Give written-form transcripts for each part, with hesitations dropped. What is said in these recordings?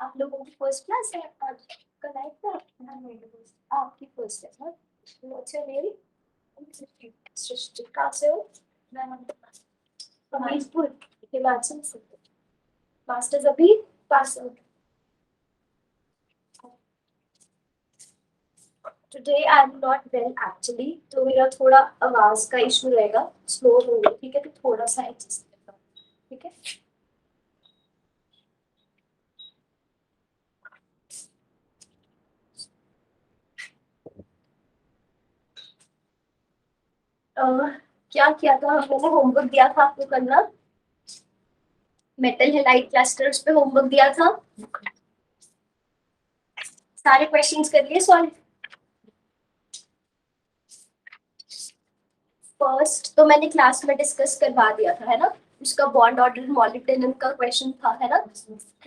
आप लोगों की फर्स्ट क्लास है आज का लाइफ का आपकी फर्स्ट है ना? What's your name? सृष्टि। कहाँ से हो? हमीरपुर हिमाचल से। मास्टर्स अभी pass out. Today I am not well actually, तो मेरा थोड़ा आवाज का इशू रहेगा, स्लो होगा, ठीक है? तो थोड़ा सा एडजस्ट करना, ठीक है? क्या किया था मैंने? होमवर्क दिया था आपको करना, मेटल हैलाइड क्लस्टर्स पे होमवर्क दिया था। सारे क्वेश्चंस कर लिए सॉल्व? फर्स्ट तो मैंने क्लास में डिस्कस करवा दिया था, है ना? उसका बॉन्ड ऑर्डर मॉलिब्डेनम का क्वेश्चन था, है ना?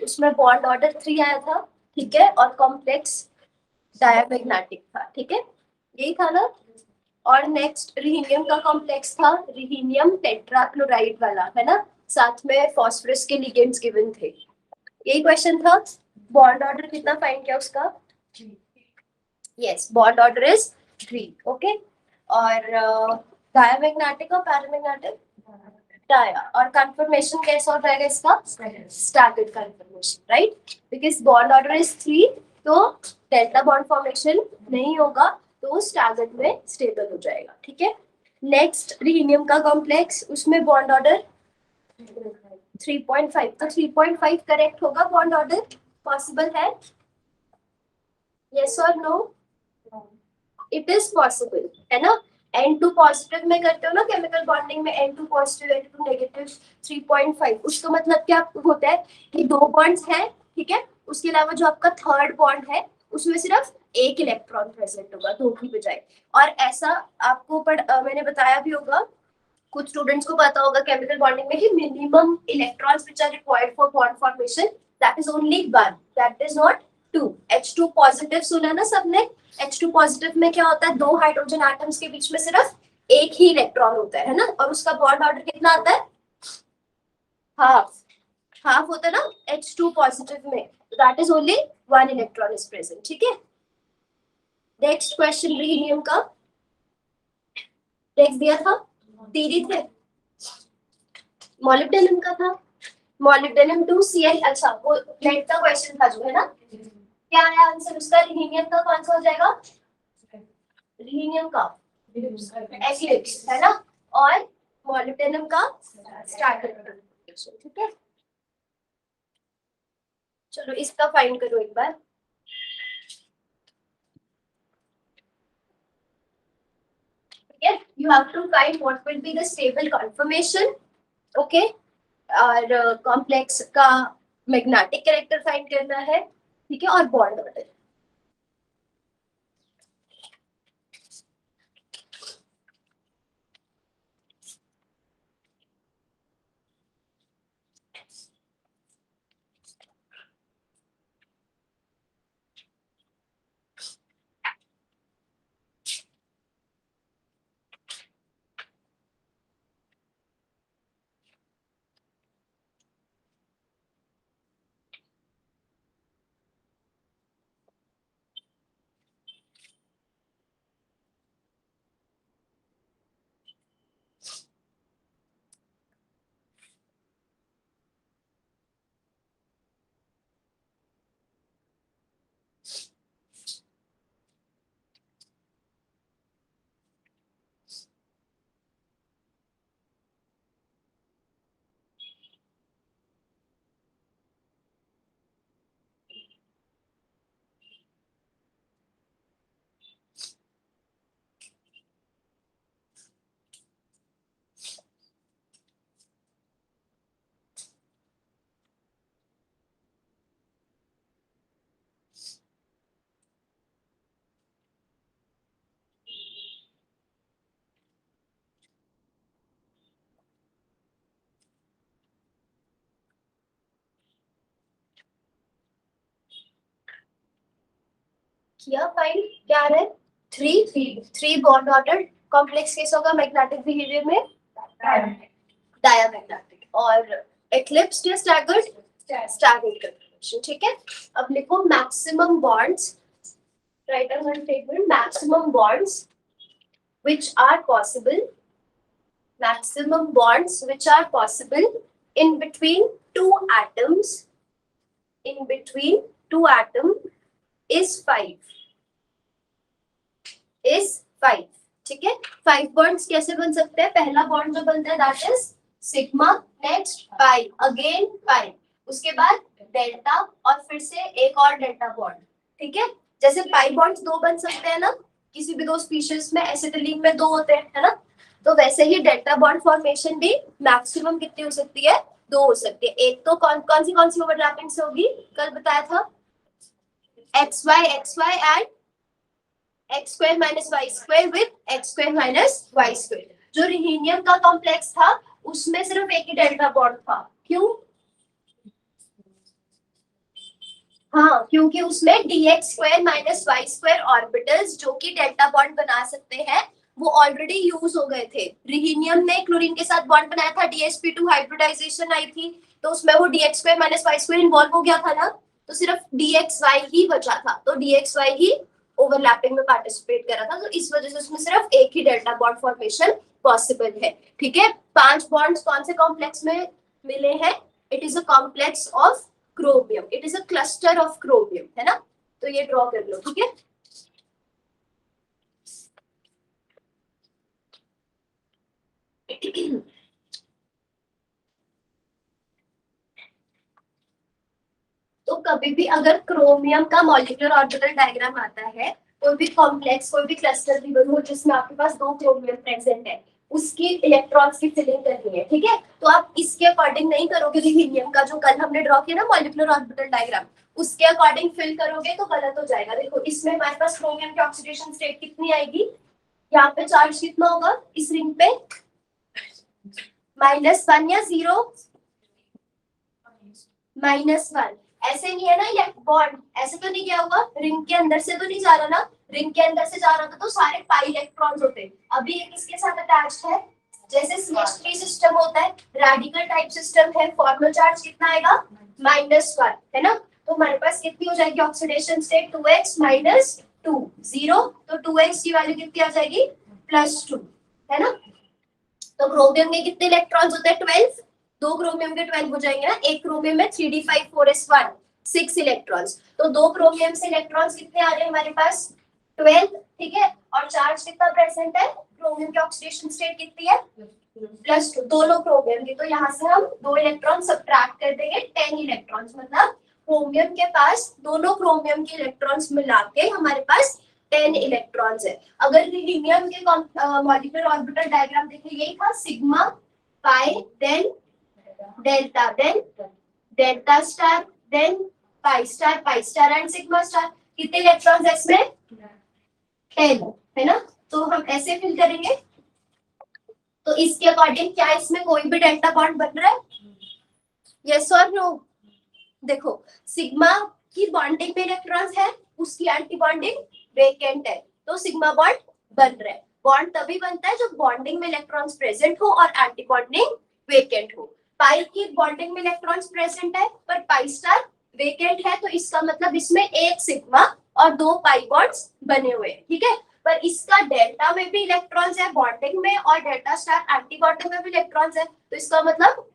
उसमें बॉन्ड ऑर्डर 3 आया था, ठीक है? और कॉम्प्लेक्स डायमैग्नेटिक था, ठीक है? यही था ना? और नेक्स्ट रिहीनियम का कॉम्प्लेक्स था, रिहीनियम टेट्राक्लोराइड वाला, है ना? साथ में फास्फोरस के लिगेंड्स गिवन थे। यही क्वेश्चन था। बॉन्ड ऑर्डर कितना फाइंड किया उसका? Yes, bond order is 3, okay? और डायमैग्नेटिक और पैरामैग्नेटिक डाया, और कंफर्मेशन कैसा हो जाएगा इसका? Staggered confirmation, right? Because bond order is 3, तो डेल्टा बॉन्ड फॉर्मेशन नहीं होगा, तो स्टैगर्ड में स्टेबल हो जाएगा, ठीक है? नेक्स्ट रिहीनियम का कॉम्प्लेक्स, उसमें बॉन्ड ऑर्डर 3.5, तो 3.5 करेक्ट होगा बॉन्ड ऑर्डर? पॉसिबल है? यस और नो? इट इज पॉसिबल, है ना? N2 पॉजिटिव में करते हो ना केमिकल बॉन्डिंग में, N2 पॉजिटिव N2 नेगेटिव 3.5, उसका मतलब क्या होता है कि 2 बॉन्ड्स हैं, ठीक है? उसके अलावा जो आपका थर्ड बॉन्ड है उसमें सिर्फ एक इलेक्ट्रॉन प्रेजेंट होगा, 2 की बजाय। और ऐसा आपको मैंने बताया भी होगा, कुछ स्टूडेंट्स को पता होगा केमिकल बॉन्डिंग में कि minimum electrons which are required for bond formation, that is only 1, that is not 2। H2 positive सुना ना सबने? H2 पॉजिटिव में क्या होता है? 2 हाइड्रोजन एटम्स के बीच में सिर्फ एक ही इलेक्ट्रॉन होता है ना? और उसका बॉन्ड ऑर्डर कितना आता है? हाफ। हाफ होता है ना H2 पॉजिटिव में, that is only 1 electron is present, ठीक है? नेक्स्ट क्वेश्चन रिहीनियम का टेक्स्ट दिया था, दीदी थे। मॉलिब्डेनम का था, मॉलिब्डेनम 2Cl, अच्छा वो नेट का क्वेश्चन था जो, है ना? क्या है आंसर उसका? रिहीनियम का कौन सा हो जाएगा? रिहीनियम का एक्लिप्स, है ना? और मॉलिब्डेनम का स्टैगर्ड, ठीक है? चलो इसका फाइंड करो एक बार। You have to find what will be the stable conformation, okay? और कॉम्प्लेक्स का मैग्नेटिक कैरेक्टर फाइंड करना है, ठीक है? और बॉन्ड ऑर्डर। किया फाइंड? क्या है? 3 बॉन्ड ऑर्डर कॉम्प्लेक्स केस होगा मैग्नेटिक बिहेवियर में, डायमैग्नेटिक। और एक्लिप्स या स्टैगर्ड? स्टैगर्ड। फॉर्मेशन, ठीक है। अब लिखो maximum bonds, write down one table, maximum bonds which are possible, maximum bonds which are possible in between two atoms, in between two atom is 5, is 5, ठीक है। 5 bonds कैसे बन सकते हैं? पहला बॉन्ड जो बनता है that is sigma, next pi, again pi, उसके बाद डेल्टा और फिर से एक और डेल्टा बॉन्ड, ठीक है। जैसे पाई बॉन्ड्स दो बन सकते हैं ना, किसी भी दो स्पीशीज में, एसिटिलीन में दो होते हैं, है ना, तो वैसे ही डेल्टा बॉन्ड फॉर्मेशन भी मैक्सिमम कितनी हो सकती है? दो हो सकती है। एक तो कौन सी ओवरलैपिंग से होगी? कल बताया था XY and x square minus y square with x square minus y square। जो रिहीनियम का कॉम्प्लेक्स था उसमें सिर्फ एक ही डेल्टा बॉन्ड था, क्यों? हाँ, क्योंकि उसमें dx square minus y square orbitals जो कि डेल्टा बॉन्ड बना सकते हैं वो ऑलरेडी यूज हो गए थे। रिहीनियम ने क्लोरीन के साथ बॉन्ड बनाया था, dsp2 हाइब्रिडाइजेशन आई थी तो उसमें वो dx square minus y square involve हो गया था ना, तो सिर्फ dxy ही बचा था, तो dxy ही ओवरलैपिंग में पार्टिसिपेट कर रहा था, तो इस वजह से उसमें सिर्फ एक ही डेल्टा बॉन्ड फॉर्मेशन पॉसिबल है, ठीक है। 5 बॉन्ड्स कौन से कॉम्प्लेक्स में मिले हैं? It is a complex of chromium, it is a cluster of chromium, है ना, तो ये ड्रॉ कर लो, ठीक है। तो कभी भी अगर क्रोमियम का मॉलिक्यूलर ऑर्बिटल डायग्राम आता है, कोई भी कॉम्प्लेक्स, कोई भी क्लस्टर रिबन हो जिसमें आपके पास दो क्रोमियम प्रेजेंट है, उसकी इलेक्ट्रॉन्स की फिलिंग करनी है, ठीक है। तो आप इसके अकॉर्डिंग नहीं करोगे, रिहीनियम का जो कल हमने ड्रॉ किया ना मॉलिक्यूलर ऑर्बिटल डायग्राम, उसके अकॉर्डिंग फिल करोगे तो गलत हो जाएगा। देखो इसमें हमारे पास क्रोमियम की ऑक्सीडेशन स्टेट कितनी आएगी, यहाँ पे चार्ज कितना होगा इस रिंग पे? -1 या 0? -1। ऐसे नहीं है ना, ये बॉन्ड ऐसे तो नहीं किया होगा, रिंग के अंदर से तो नहीं जा रहा ना, रिंग के अंदर से जा रहा था तो सारे पाई इलेक्ट्रॉन्स होते। अभी ये किसके साथ अटैच्ड है? जैसे CH3 सिस्टम होता है, रेडिकल टाइप सिस्टम है, फॉर्मल चार्ज कितना आएगा? -1, है ना, तो हमारे पास कितनी हो जाएगी ऑक्सीडेशन स्टेट? 2x - 2 0, तो 2x की वैल्यू कितनी आ जाएगी? +2, है ना। तो क्रोमियम के कितने इलेक्ट्रॉन्स होते हैं? 12, दो क्रोमियम के 12 हो जाएंगे ना, एक क्रोमियम में 3d5 4s1 6 इलेक्ट्रॉन्स, तो दो क्रोमियम से इलेक्ट्रॉन्स कितने आ रहे हैं हमारे पास? 12, ठीक है। और चार्ज कितना प्रेजेंट है? क्रोमियम की ऑक्सीडेशन स्टेट कितनी है? +2, दोनों क्रोमियम की, तो यहाँ से हम दो इलेक्ट्रॉन सब्ट्रैक्ट कर देंगे, 10 इलेक्ट्रॉन्स, मतलब क्रोमियम के पास दोनों क्रोमियम के इलेक्ट्रॉन्स मिला के हमारे पास 10 इलेक्ट्रॉन्स है। अगर रिहीनियम के मॉलिक्यूलर ऑर्बिटल डायग्राम देखें, यही था sigma, pi, then delta, then delta star, then pi star and sigma star. कितने इलेक्ट्रॉन्स है इसमें? 10, है ना, तो हम ऐसे फिल करेंगे। तो इसके अकॉर्डिंग क्या इसमें कोई भी डेल्टा बॉन्ड बन रहा है? यस और नो? देखो सिग्मा की बॉन्डिंग में इलेक्ट्रॉन्स है, उसकी एंटी बॉन्डिंग वेकेंट है, तो सिग्मा बॉन्ड बन रहा है। बॉन्ड तभी बनता है जब बॉन्डिंग में इलेक्ट्रॉन्स प्रेजेंट हो और एंटी बॉन्डिंग वेकेंट हो। पाई की बॉन्डिंग में इलेक्ट्रॉन्स प्रेजेंट है पर पाई स्टार वेकेंट है, तो इसका मतलब इसमें एक सिग्मा और दो पाई बॉन्ड्स बने हुए हैं, ठीक है। पर इसका डेल्टा में भी इलेक्ट्रॉन्स है बॉन्डिंग में, और डेल्टा स्टार एंटी बॉन्डिंग में भी इलेक्ट्रॉन्स है, तो इसका मतलब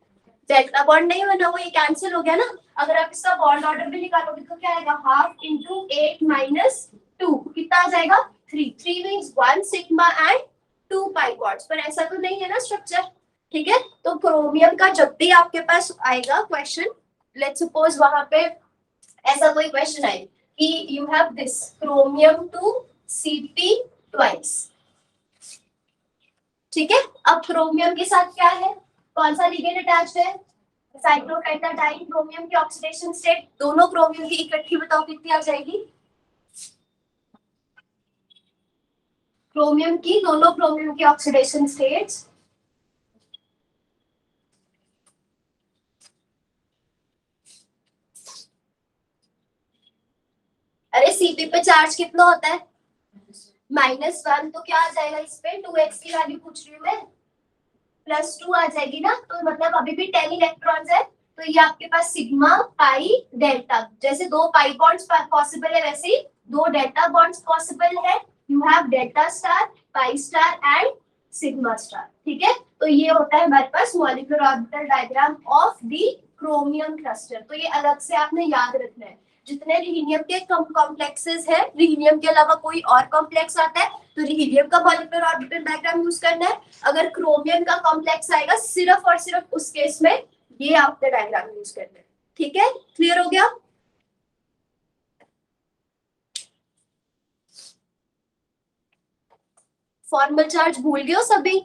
डेल्टा बॉन्ड नहीं बना हुआ, ये कैंसिल हो गया ना। अगर आप इसका बॉन्ड ऑर्डर भी निकालोगे तो क्या आएगा? 1/2 × 8 - 2 कितना आ जाएगा? 3 means 1 sigma and 2 pi bonds, पर ऐसा तो नहीं है ना स्ट्रक्चर, ठीक है। तो क्रोमियम का जब भी आपके पास आएगा क्वेश्चन, लेट्स सपोज वहां पे ऐसा कोई क्वेश्चन आए कि you have this chromium two Cp twice, ठीक है। अब क्रोमियम के साथ क्या है, कौन सा लिगेंड अटैच्ड है? साइक्लोपेंटाडाइन। क्रोमियम की ऑक्सीडेशन स्टेट दोनों क्रोमियम की इकट्ठी बताओ कितनी आ जाएगी? क्रोमियम की, दोनों क्रोमियम की ऑक्सीडेशन स्टेट्स, अरे Cp पे चार्ज कितना होता है? -1, तो क्या आ जाएगा इस पे? 2x की वैल्यू पूछ रही हूँ मैं, +2 आ जाएगी ना, तो मतलब अभी भी 10 इलेक्ट्रॉन्स है, तो ये आपके पास सिग्मा पाई डेल्टा, जैसे दो पाई बॉन्ड्स पॉसिबल है वैसे ही दो डेल्टा बॉन्ड्स पॉसिबल है। You have delta star, pi star and sigma star, ठीक है। तो ये होता है हमारे पास molecular orbital diagram of the chromium cluster. तो ये अलग से आपने याद रखना है। जितने रिहीनियम के कॉम्प्लेक्सेस है, रिहीनियम के अलावा कोई और कॉम्प्लेक्स आता है तो रिहीनियम का मॉलिक्यूलर ऑर्बिटल डायग्राम यूज करना है। अगर क्रोमियम का कॉम्प्लेक्स आएगा सिर्फ और सिर्फ उस केस में ये आपने डायग्राम यूज करना है, ठीक है। क्लियर हो गया? फॉर्मल चार्ज भूल गए हो सभी?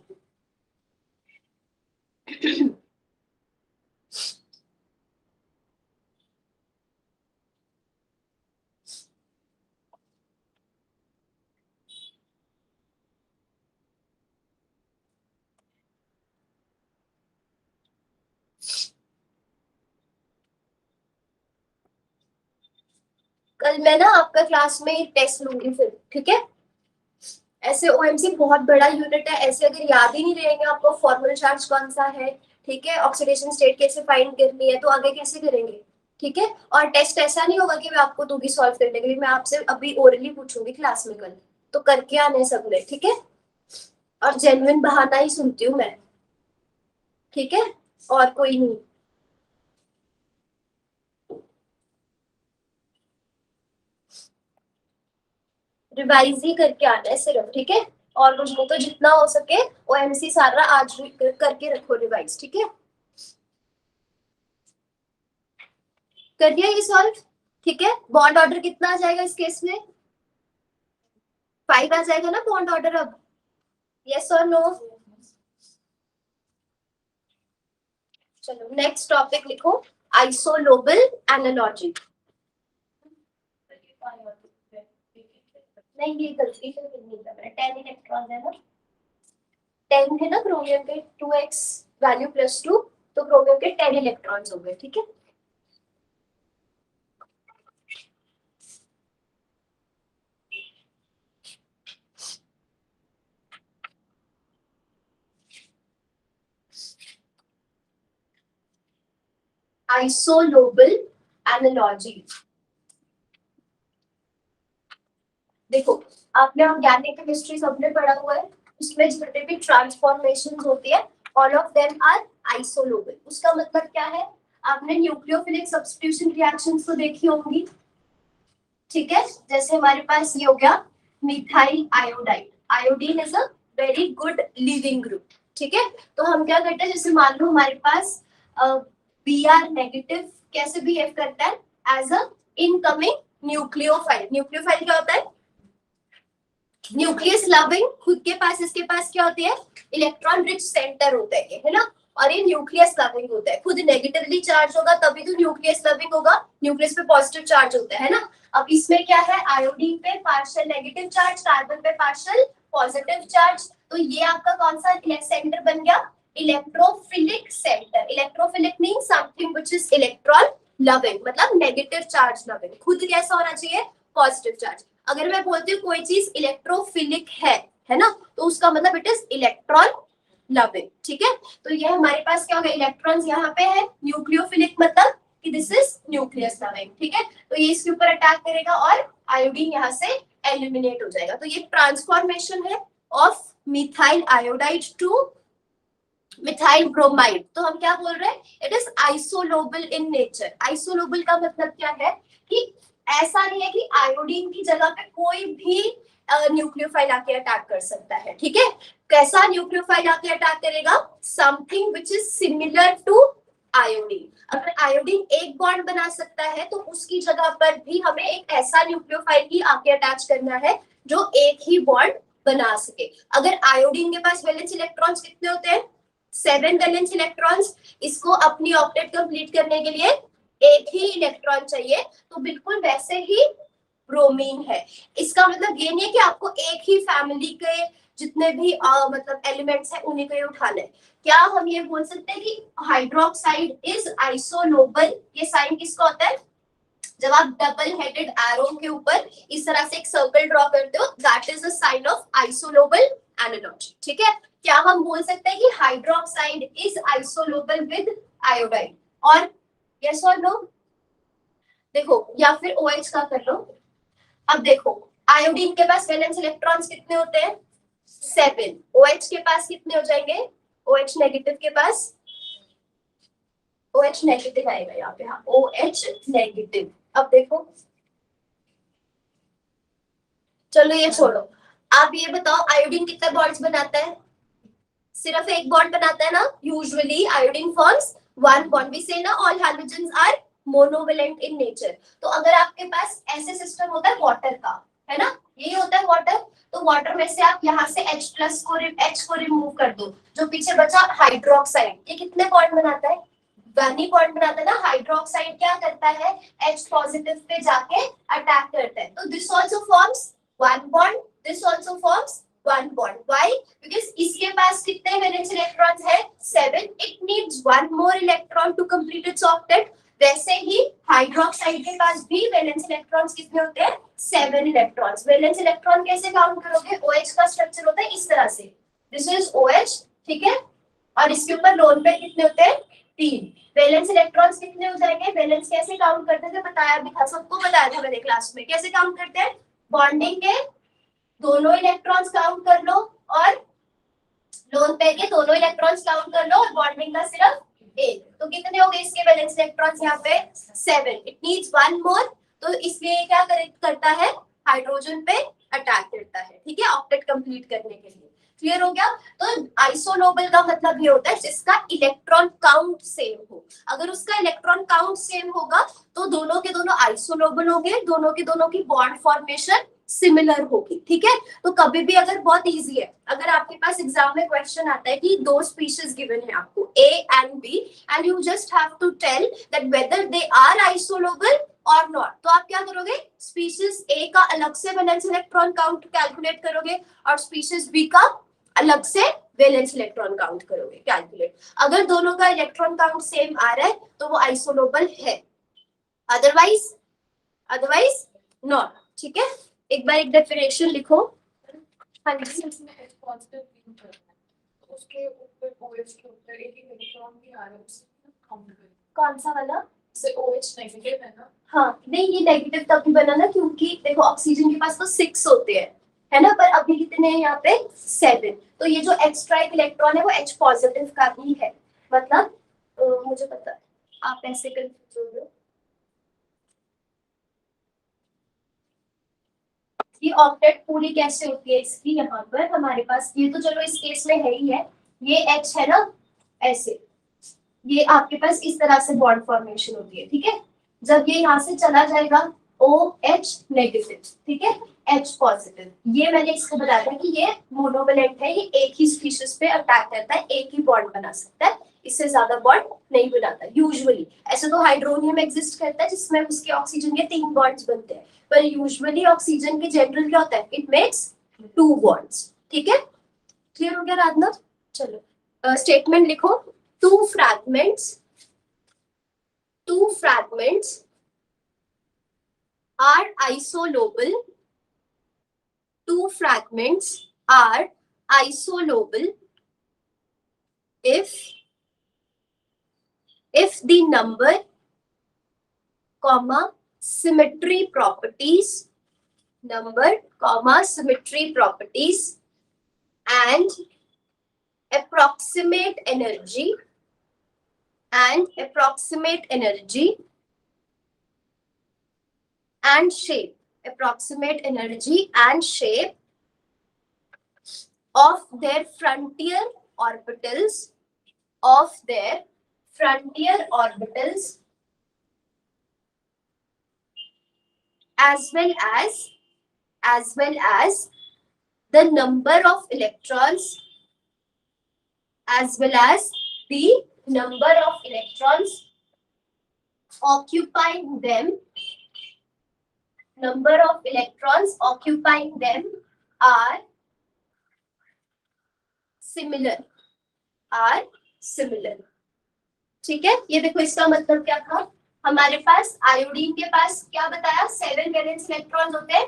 कल मैं ना आपका क्लास में टेस्ट लूंगी फिर, ठीक है। ऐसे ओएमसी बहुत बड़ा यूनिट है, ऐसे अगर याद ही नहीं रहेंगे आपको फॉर्मल चार्ज कौन सा है, ठीक है, ऑक्सीडेशन स्टेट कैसे फाइंड करनी है, तो आगे कैसे करेंगे, ठीक है। और टेस्ट ऐसा नहीं होगा कि मैं आपको दूंगी सॉल्व करने के लिए, मैं आपसे अभी ओरली पूछूंगी क्लास में कल, तो करके आने सबने, ठीक है। और जेन्युइन बहाना ही सुनती हूँ मैं, ठीक है, और कोई नहीं। रिवाइज ही करके आना है सिर्फ, ठीक है। और उसको तो जितना हो सके ओएमसी सारा आज करके रखो रिवाइज, ठीक है। कर दिया ये सॉल्व, ठीक है। बॉन्ड ऑर्डर कितना आ जाएगा इस केस में? 5 आ जाएगा ना बॉन्ड ऑर्डर अब? यस और नो? चलो नेक्स्ट टॉपिक लिखो, आइसोलोबल एनालॉजी। नहीं ये गलती से नहीं था, मैंने 10 इलेक्ट्रॉन है ना, 10 है ना क्रोमियम के, 2x वैल्यू +2, तो क्रोमियम के 10 इलेक्ट्रॉन्स हो गए, ठीक है। आइसोलोबल एनालॉजी, देखो आपने ऑर्गेनिक केमिस्ट्री सबने पढ़ा हुआ है, उसमें जितने भी ट्रांसफॉर्मेशन होती है all of them are isolobal. उसका मतलब क्या है? आपने न्यूक्लियोफिलिक सब्स्टिट्यूशन रिएक्शंस तो देखी होंगी, ठीक है। जैसे हमारे पास ये हो गया methyl iodide, iodine is a very good leaving group, ठीक है। तो हम क्या करते हैं, जैसे मान लो हमारे पास Br नेगेटिव कैसे बिहेव करता है as a incoming nucleophile. Nucleophile क्या होता है? न्यूक्लियस लविंग, खुद के पास इसके पास क्या होती है? इलेक्ट्रॉन रिच सेंटर होता है ना। और ये न्यूक्लियस लविंग होता है, खुद नेगेटिवली चार्ज होगा तभी तो न्यूक्लियस लविंग होगा, न्यूक्लियस पे पॉजिटिव चार्ज होता है ना। अब इसमें क्या है, आयोडीन पे पार्शियल नेगेटिव चार्ज, कार्बन पे पार्शियल पॉजिटिव चार्ज, तो ये आपका कौन सा सेंटर बन गया? Electrophilic centre. Electrophilic means something which is electron loving, मतलब नेगेटिव चार्ज लविंग, खुद कैसा होना चाहिए? Positive charge. अगर मैं बोलती हूँ कोई चीज इलेक्ट्रोफिलिक है ना, तो उसका मतलब इट इज इलेक्ट्रॉन लविंग, ठीक है। तो ये हमारे पास क्या होगा, इलेक्ट्रॉन्स यहाँ पे है, न्यूक्लियोफिलिक मतलब कि दिस इज न्यूक्लियस लविंग, ठीक है। तो ये इसके ऊपर अटैक करेगा और आयोडीन यहाँ से एलिमिनेट हो जाएगा। तो ये ट्रांसफॉर्मेशन है of methyl iodide two methyl bromide. तो हम क्या बोल रहे हैं, it is isolobal in nature. Isolobal का मतलब क्या है कि ऐसा नहीं है कि आयोडीन की जगह पे कोई भी न्यूक्लियोफाइल आके अटैक कर सकता है, ठीक है। कैसा न्यूक्लियोफाइल आके अटैक करेगा? Something which is similar to iodine. अगर आयोडीन एक बॉन्ड बना सकता है तो उसकी जगह पर भी हमें एक ऐसा न्यूक्लियोफाइल ही आके अटैच करना है जो एक ही बॉन्ड बना सके। अगर आयोडीन के पास वैलेंस इलेक्ट्रॉन्स कितने होते हैं? 7 वैलेंस इलेक्ट्रॉन्स। इसको अपनी ऑक्टेट कंप्लीट करने के लिए एक ही इलेक्ट्रॉन चाहिए, तो बिल्कुल वैसे ही ब्रोमीन है। इसका मतलब ये नहीं है कि आपको एक ही फैमिली के जितने भी मतलब एलिमेंट्स हैं उन्हीं को ही उठाना है। क्या हम ये बोल सकते हैं कि हाइड्रोक्साइड इज आइसोलोबल? ये साइन किसका होता है? जब आप डबल हेडेड एरो के ऊपर इस तरह से एक सर्कल ड्रॉ करते हो, that is a sign of isolobal analogy, ठीक है। क्या हम बोल सकते हैं कि hydroxide is isolobal with iodide? और यस और नो? देखो, या फिर OH का कर लो। अब देखो, आयोडीन के पास वैलेंस इलेक्ट्रॉन्स कितने होते हैं? 7। OH के पास कितने हो जाएंगे? OH नेगेटिव के पास OH नेगेटिव आएगा यहाँ पे, हाँ OH नेगेटिव। अब देखो, चलो ये छोड़ो, आप ये बताओ आयोडीन कितने बॉन्ड्स बनाता है? सिर्फ एक बॉन्ड बनाता है ना? Usually iodine forms one bond. We say ना all halogens are monovalent in nature. तो अगर आपके पास ऐसे सिस्टम होता है वाटर का, है ना, यही होता है वाटर, तो वाटर में से आप यहाँ से H को रिमूव कर दो, जो पीछे बचा हाइड्रोक्साइड, ये कितने बॉन्ड बनाता है? वन ही बॉन्ड बनाता है ना। हाइड्रोक्साइड क्या करता है? H पॉजिटिव पे जाके अटैक करता है, तो this also forms one bond, this also forms one bond. Why? Because इसके पास कितने वैलेंस इलेक्ट्रॉन्स है? 7। It needs one more electron to complete its octet. वैसे ही हाइड्रोक्साइड के पास भी वैलेंस इलेक्ट्रॉन्स कितने होते हैं? 7 इलेक्ट्रॉन्स। वैलेंस इलेक्ट्रॉन कैसे काउंट करोगे? OH का स्ट्रक्चर होता है इस तरह से, दिस इज OH, ठीक है, और इसके ऊपर लोन पेयर कितने होते हैं? 3। वैलेंस इलेक्ट्रॉन्स कितने हो जाएंगे? वैलेंस कैसे काउंट करते थे? बताया भी था, सबको बताया था मैंने क्लास में। कैसे काउंट करते हैं? बॉन्डिंग के दोनों इलेक्ट्रॉन्स काउंट कर लो और लोन पेयर के दोनों इलेक्ट्रॉन्स काउंट कर लो, और बॉन्डिंग का सिर्फ एक। तो कितने हो गए इसके वैलेंस इलेक्ट्रॉन्स यहाँ पे? 7। इट नीड्स वन मोर, तो इसलिए क्या करता है? हाइड्रोजन पे अटैक करता है, ठीक है, ऑक्टेट कंप्लीट करने के लिए। क्लियर हो गया? तो आइसोनोबल का मतलब ये होता है जिसका इलेक्ट्रॉन काउंट सेम हो। अगर उसका इलेक्ट्रॉन काउंट सेम होगा तो दोनों के दोनों आइसोनोबल होंगे, दोनों के दोनों की बॉन्ड फॉर्मेशन सिमिलर होगी, ठीक है। तो कभी भी अगर, बहुत इजी है, अगर आपके पास एग्जाम में क्वेश्चन आता है कि दो स्पीशीज गिवन है आपको A and B, and you just have to tell that whether they are isolobal और नॉट, तो आप क्या करोगे? स्पीशीज A का अलग से वैलेंस इलेक्ट्रॉन काउंट कैलकुलेट करोगे और स्पीशीज B का अलग से वैलेंस इलेक्ट्रॉन काउंट करोगे कैलकुलेट। अगर दोनों का इलेक्ट्रॉन काउंट सेम आ रहा है तो वो आइसोनोबल है, अदरवाइज नॉट, ठीक है। एक बार एक डेफिनेशन लिखो। हाँ जी, उसके ऊपर OH के ऊपर एक इलेक्ट्रॉन भी आ रहा है, उससे काउंट करें। कौन सा वाला? से OH नेगेटिव है ना? हाँ, नहीं ये नेगेटिव तभी बना ना क्योंकि देखो ऑक्सीजन के पास तो 6 होते हैं, है ना, पर अभी कितने हैं यहाँ पे? 7। तो ये जो एक्स्ट्रा एक इलेक्ट्रॉन है वो H पॉजिटिव का ही है, मतलब मुझे पता है आप ऐसे कंफ्यूज हो रहे हो। ये ऑक्टेट पूरी कैसे होती है इसकी? यहाँ पर हमारे पास ये तो चलो इस केस में है ही है, ये H है ना, ऐसे ये आपके पास इस तरह से बॉन्ड फॉर्मेशन होती है, ठीक है। जब ये यहाँ से चला जाएगा OH नेगेटिव, ठीक है, H पॉजिटिव, ये मैंने इसको बताया था कि ये मोनोवेलेंट है, ये एक ही स्पीशीज पे अटैक करता है, एक ही बॉन्ड बना सकता है, इससे ज्यादा बॉन्ड नहीं बनाता यूजुअली। ऐसे तो हाइड्रोनियम एग्जिस्ट करता है जिसमें उसके ऑक्सीजन के 3 बॉन्ड्स बनते हैं, पर यूजुअली ऑक्सीजन के जनरल क्या होता है? इट मेक्स 2 बॉन्ड्स, ठीक है। क्लियर हो गया राधना? चलो स्टेटमेंट लिखो। two fragments are isolobal. Two fragments are isolobal if the number, comma, symmetry properties, and approximate energy and shape of their frontier orbitals as well as the number of electrons occupying them are similar. ठीक है, ये देखो इसका मतलब क्या था? हमारे पास iodine के पास क्या बताया? 7 वैलेंस इलेक्ट्रॉन्स होते हैं,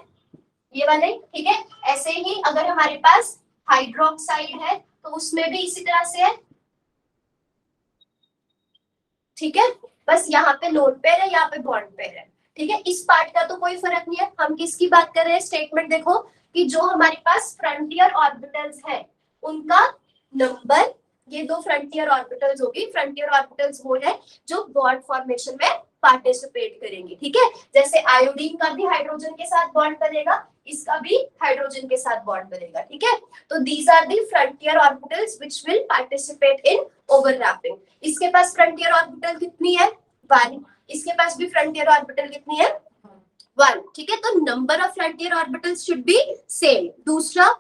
ये वाले, ठीक है। ऐसे ही अगर हमारे पास हाइड्रोक्साइड है तो उसमें भी इसी तरह से है, ठीक है। बस यहाँ पे लोन पेयर है, यहाँ पे बॉन्ड पेयर है, ठीक है। इस पार्ट का तो कोई फर्क नहीं है। हम किसकी बात कर रहे हैं? स्टेटमेंट देखो कि जो हमारे पास फ्रंटियर ऑर्बिटल्स है उनका नंबर, ये दो फ्रंटियर ऑर्बिटल्स होगी। फ्रंटियर ऑर्बिटल्स वो है जो बॉन्ड फॉर्मेशन में पार्टिसिपेट करेंगे, ठीक है। जैसे आयोडीन का भी हाइड्रोजन के साथ बॉन्ड बनेगा, इसका भी हाइड्रोजन के साथ बॉन्ड बनेगा, ठीक है। तो these are the frontier orbitals which will participate in overlapping. इसके पास फ्रंटियर ऑर्बिटल कितनी है? 1। इसके पास भी फ्रंटियर ऑर्बिटल कितनी है? 1, ठीक है। तो number of frontier orbitals should be same. दूसरा,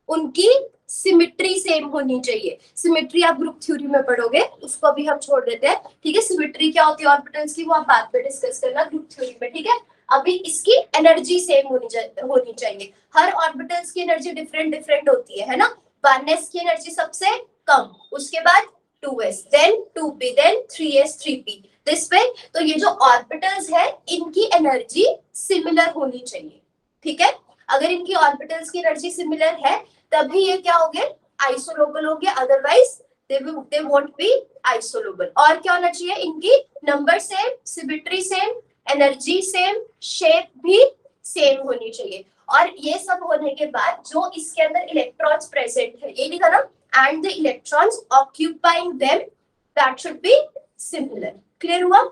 उनकी सिमेट्री सेम होनी चाहिए। सिमेट्री आप ग्रुप थ्योरी में पढ़ोगे, उसको भी हम छोड़ देते हैं, ठीक है। सिमेट्री क्या होती है ऑर्बिटल्स की, वो आप बाद में डिस्कस करना ग्रुप थ्योरी में, ठीक है। अभी इसकी एनर्जी सेम होनी चाहिए। हर ऑर्बिटल्स की एनर्जी डिफरेंट डिफरेंट होती है ना। 1s की एनर्जी सबसे कम, उसके बाद 2s, then 2p, then 3s, 3p, this way. तो ये जो ऑर्बिटल्स है इनकी एनर्जी सिमिलर होनी चाहिए, ठीक है। अगर इनकी ऑर्बिटल्स की एनर्जी सिमिलर है तभी ये क्या होंगे? आइसोलोबल होंगे, otherwise they won't be isolobal. और क्या होना चाहिए? इनकी number same, symmetry same, energy same, shape भी सेम होनी चाहिए। और ये सब होने के बाद जो इसके अंदर इलेक्ट्रॉन्स प्रेजेंट है, ये लिखा ना, and the electrons occupying them that should be similar. Clear हुआ?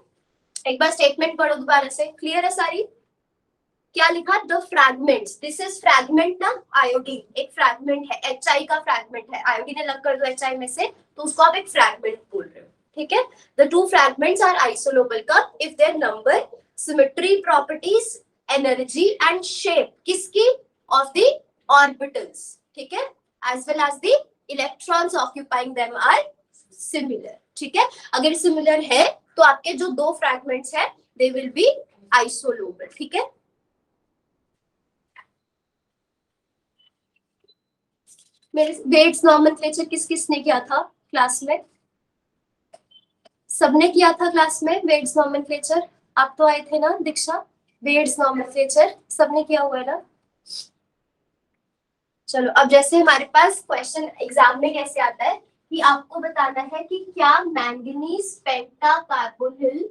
एक बार स्टेटमेंट पढ़ो दोबारा से। क्लियर है सारी? क्या लिखा? The fragments, this is fragment ना, आयोडीन एक फ्रैगमेंट है, HI का फ्रैगमेंट है। आयोडीन अलग कर दो HI में से, तो उसको आप एक फ्रैगमेंट बोल रहे हो, ठीक है। The two fragments are isolobal कब? If their number, symmetry properties, energy and shape किसकी? ऑफ द ऑर्बिटल्स, ठीक है, as well as the electrons occupying them are similar, ठीक है। अगर सिमिलर है तो आपके जो दो फ्रैगमेंट्स है दे विल बी आइसोलोबल, ठीक है। मेरे वेट्स नॉमेनक्लेचर किस किसने किया था क्लास में? सबने किया था क्लास में वेट्स नॉमेनक्लेचर? आप तो आए थे ना दीक्षा? वेट्स नॉमेनक्लेचर सबने किया हुआ है ना? चलो, अब जैसे हमारे पास क्वेश्चन एग्जाम में कैसे आता है कि आपको बताना है कि क्या मैंगनीज पेंटा कार्बोनिल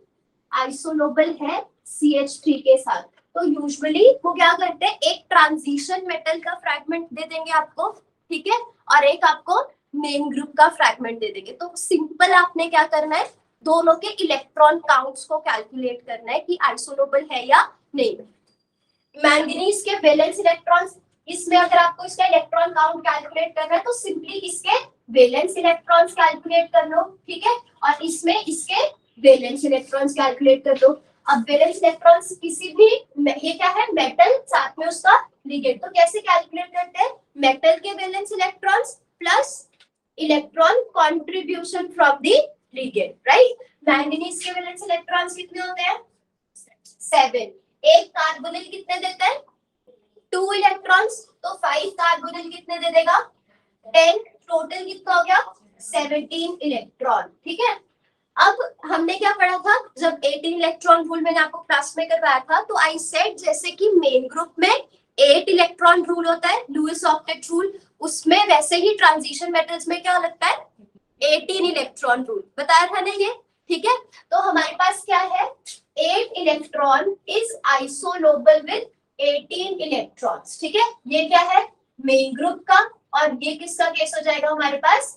आइसोलोबल है CH3 के साथ। तो यूजुअली वो क्या करते हैं, एक ट्रांजिशन मेटल का फ्रैगमेंट दे देंगे आपको, ठीक है, और एक आपको मेन ग्रुप का फ्रैगमेंट दे देंगे। तो सिंपल आपने क्या करना है, दोनों के इलेक्ट्रॉन काउंट्स को कैलकुलेट करना है कि आइसोलोबल है या नहीं। मैंगनीज के वैलेंस इलेक्ट्रॉन्स, इसमें अगर आपको इसका इलेक्ट्रॉन काउंट कैलकुलेट करना है तो सिंपली इसके वैलेंस इलेक्ट्रॉन्स कैलकुलेट कर लो, ठीक है, और इसमें इसके वैलेंस इलेक्ट्रॉन्स कैलकुलेट कर लो। अब वैलेंस इलेक्ट्रॉन्स किसी भी, ये क्या है, मेटल, साथ में उसका लिगेंड, तो कैसे कैलकुलेट करते हैं? मेटल के valence electrons plus electron contribution from the ligand, right. Manganese के वैलेंस इलेक्ट्रॉन्स कितने होते हैं? 7। एक कार्बोनिल कितने देता है? 2 इलेक्ट्रॉन्स, तो 5 कार्बोनिल कितने दे देगा? 10। टोटल कितना हो गया? 17 इलेक्ट्रॉन, ठीक है। अब हमने क्या पढ़ा था जब 18 इलेक्ट्रॉन रूल मैंने आपको क्लास में करवाया था, तो आई सेड जैसे कि मेन ग्रुप में 8 इलेक्ट्रॉन रूल होता है, लुईस ऑक्टेट रूल, उसमें वैसे ही ट्रांजिशन मेटल्स में क्या लगता है? 18 इलेक्ट्रॉन रूल बताया था ना ये, ठीक है। तो हमारे पास क्या है, 8 electron is isolobal with 18 electrons, ठीक है। ये क्या है? मेन ग्रुप का, और ये किसका केस हो जाएगा हमारे पास?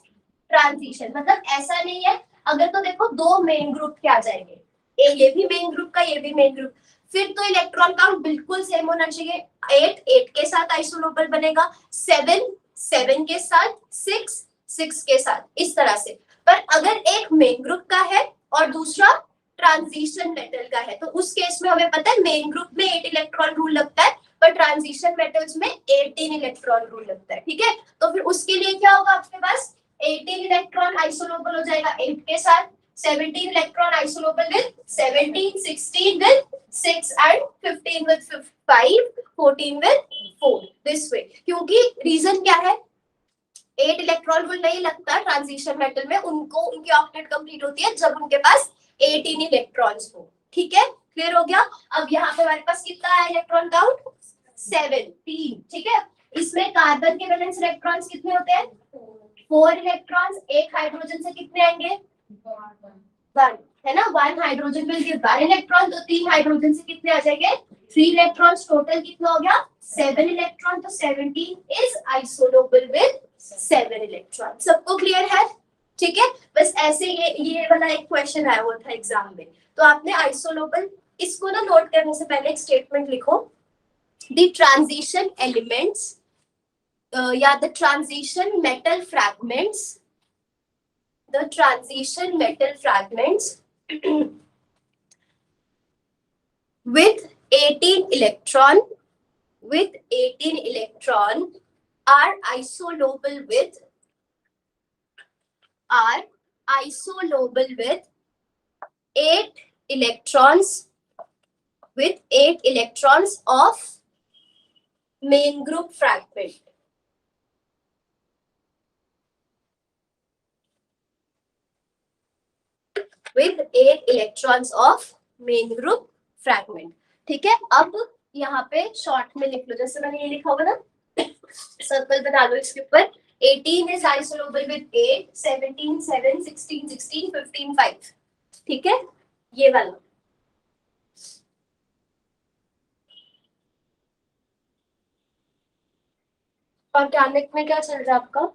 ट्रांजिशन। मतलब ऐसा नहीं है, अगर तो देखो दो मेन ग्रुप के आ जाएंगे, ये भी मेन ग्रुप का, ये भी मेन ग्रुप, फिर तो इलेक्ट्रॉन काउंट बिल्कुल सेम होना चाहिए। 8 के साथ आइसोलोबल बनेगा, 7 के साथ, 6 के साथ, इस तरह से। पर अगर एक मेन ग्रुप का है और दूसरा ट्रांजिशन मेटल का है, तो उस केस में हमें पता है मेन ग्रुप में 8 इलेक्ट्रॉन रूल लगता है, पर ट्रांजिशन मेटल्स में 18 इलेक्ट्रॉन रूल लगता है, ठीक है। तो फिर उसके लिए क्या होगा आपके पास? 18 इलेक्ट्रॉन आइसोलोबल हो जाएगा 8 के साथ, 17 electron isolobal with 17, 16 with 6 and 15 with 5, 14 with 4, this way. क्योंकि रीजन क्या है, 8 इलेक्ट्रॉन रूल नहीं लगता ट्रांजिशन मेटल में, उनको उनकी ऑक्टेट कंप्लीट होती है जब उनके पास 18 इलेक्ट्रॉन्स हो, ठीक है। क्लियर हो गया? अब यहाँ पे हमारे पास कितना है इलेक्ट्रॉन काउंट? 17, ठीक है। इसमें कार्बन के वैलेंस इलेक्ट्रॉन्स कितने होते हैं? 4 इलेक्ट्रॉन्स। एक हाइड्रोजन से कितने आएंगे? 1। है ना, 1 हाइड्रोजन विल गिव 1 इलेक्ट्रॉन, तो 3 हाइड्रोजन से कितने आ जाएंगे 3 इलेक्ट्रॉन्स, टोटल कितना हो गया 7 इलेक्ट्रॉन, तो 17 इज आइसोलोबल विद 7 इलेक्ट्रॉन। सबको क्लियर है? ठीक है, बस ऐसे ये वाला एक क्वेश्चन आया हुआ था एग्जाम में, तो आपने आइसोलोबल, इसको ना नोट करने से पहले एक स्टेटमेंट लिखो, द ट्रांजिशन एलिमेंट्स या the transition metal fragments, the transition metal fragments with 18 electron are isolobal with are isolobal with 8 electrons of main group fragment, with 8 electrons of main group fragment। ठीक है, अब यहाँ पे short में लिख लो, जैसे मैंने ये लिखा होगा ना, सर्कल बना लो इसके ऊपर, 18 is isolobal with 8, 17 7, 16 16, 15 5। ठीक है, ये वाला। ऑर्गेनिक में क्या चल रहा है आपका?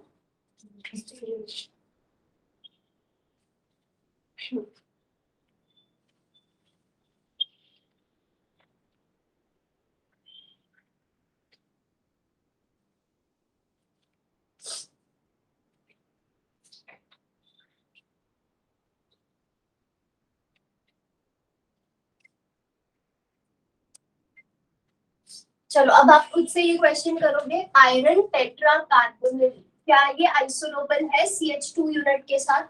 चलो अब आप खुद से ये क्वेश्चन करोगे, आयरन टेट्रा कार्बोनिल, क्या ये आइसोलोबल है CH2 यूनिट के साथ?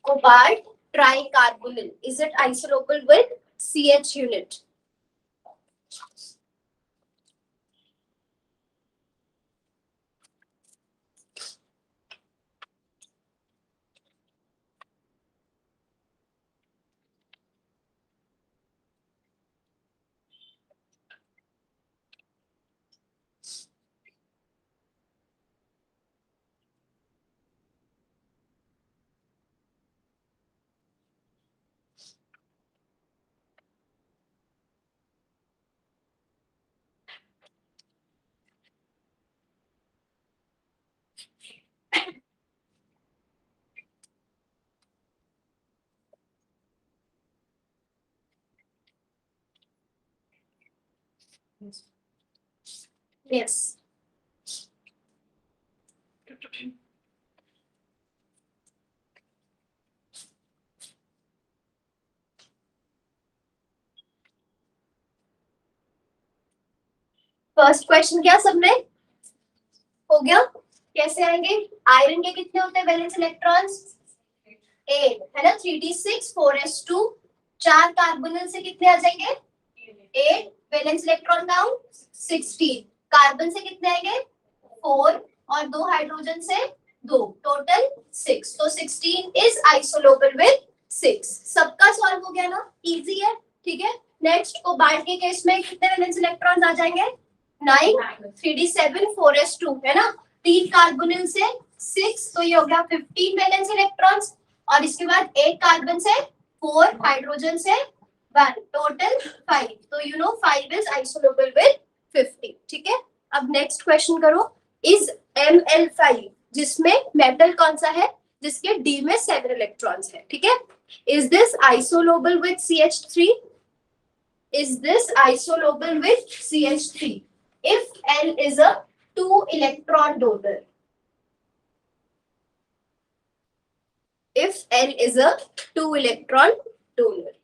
Cobalt tricarbonyl, is it isolobal with CH unit? Yes. First question क्या सबने हो गया? कैसे आएंगे? आयरन के कितने होते हैं वैलेंस इलेक्ट्रॉन्स? 8 है ना, 3d6 4s2, 4 कार्बोनिल से कितने आ जाएंगे 8, वैलेंस इलेक्ट्रॉन काउंट 16, कार्बन से कितने आएंगे 4, और 2 हाइड्रोजन से 2, टोटल 6, तो 16 इज आइसोलोबल विद 6। सबका सॉल्व हो गया ना, इजी है। ठीक है, नेक्स्ट कोबाल्ट के केस में कितने वैलेंस इलेक्ट्रॉन्स आ जाएंगे 9, 3d7 4s2 है ना, 3 कार्बोनिल से 6, तो ये हो गया 15 वैलेंस इलेक्ट्रॉन्स, और इसके बाद एक कार्बन से 4, हाइड्रोजन से 1, टोटल 5, तो you know 5 is isolobal with 50। ठीक है, अब नेक्स्ट क्वेश्चन करो, इज Ml5, जिसमें मेटल कौन सा है जिसके D में 7 इलेक्ट्रॉन्स है, ठीक है, is this isolobal with CH3? Is this isolobal with CH3 if L is a 2 electron donor? If L is a 2 electron donor.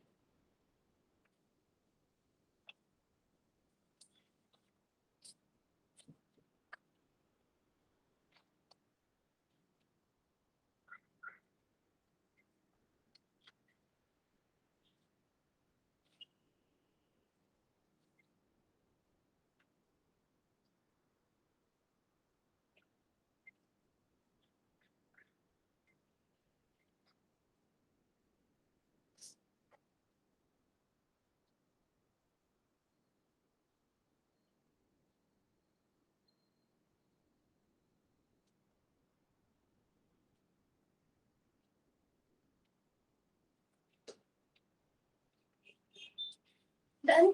Question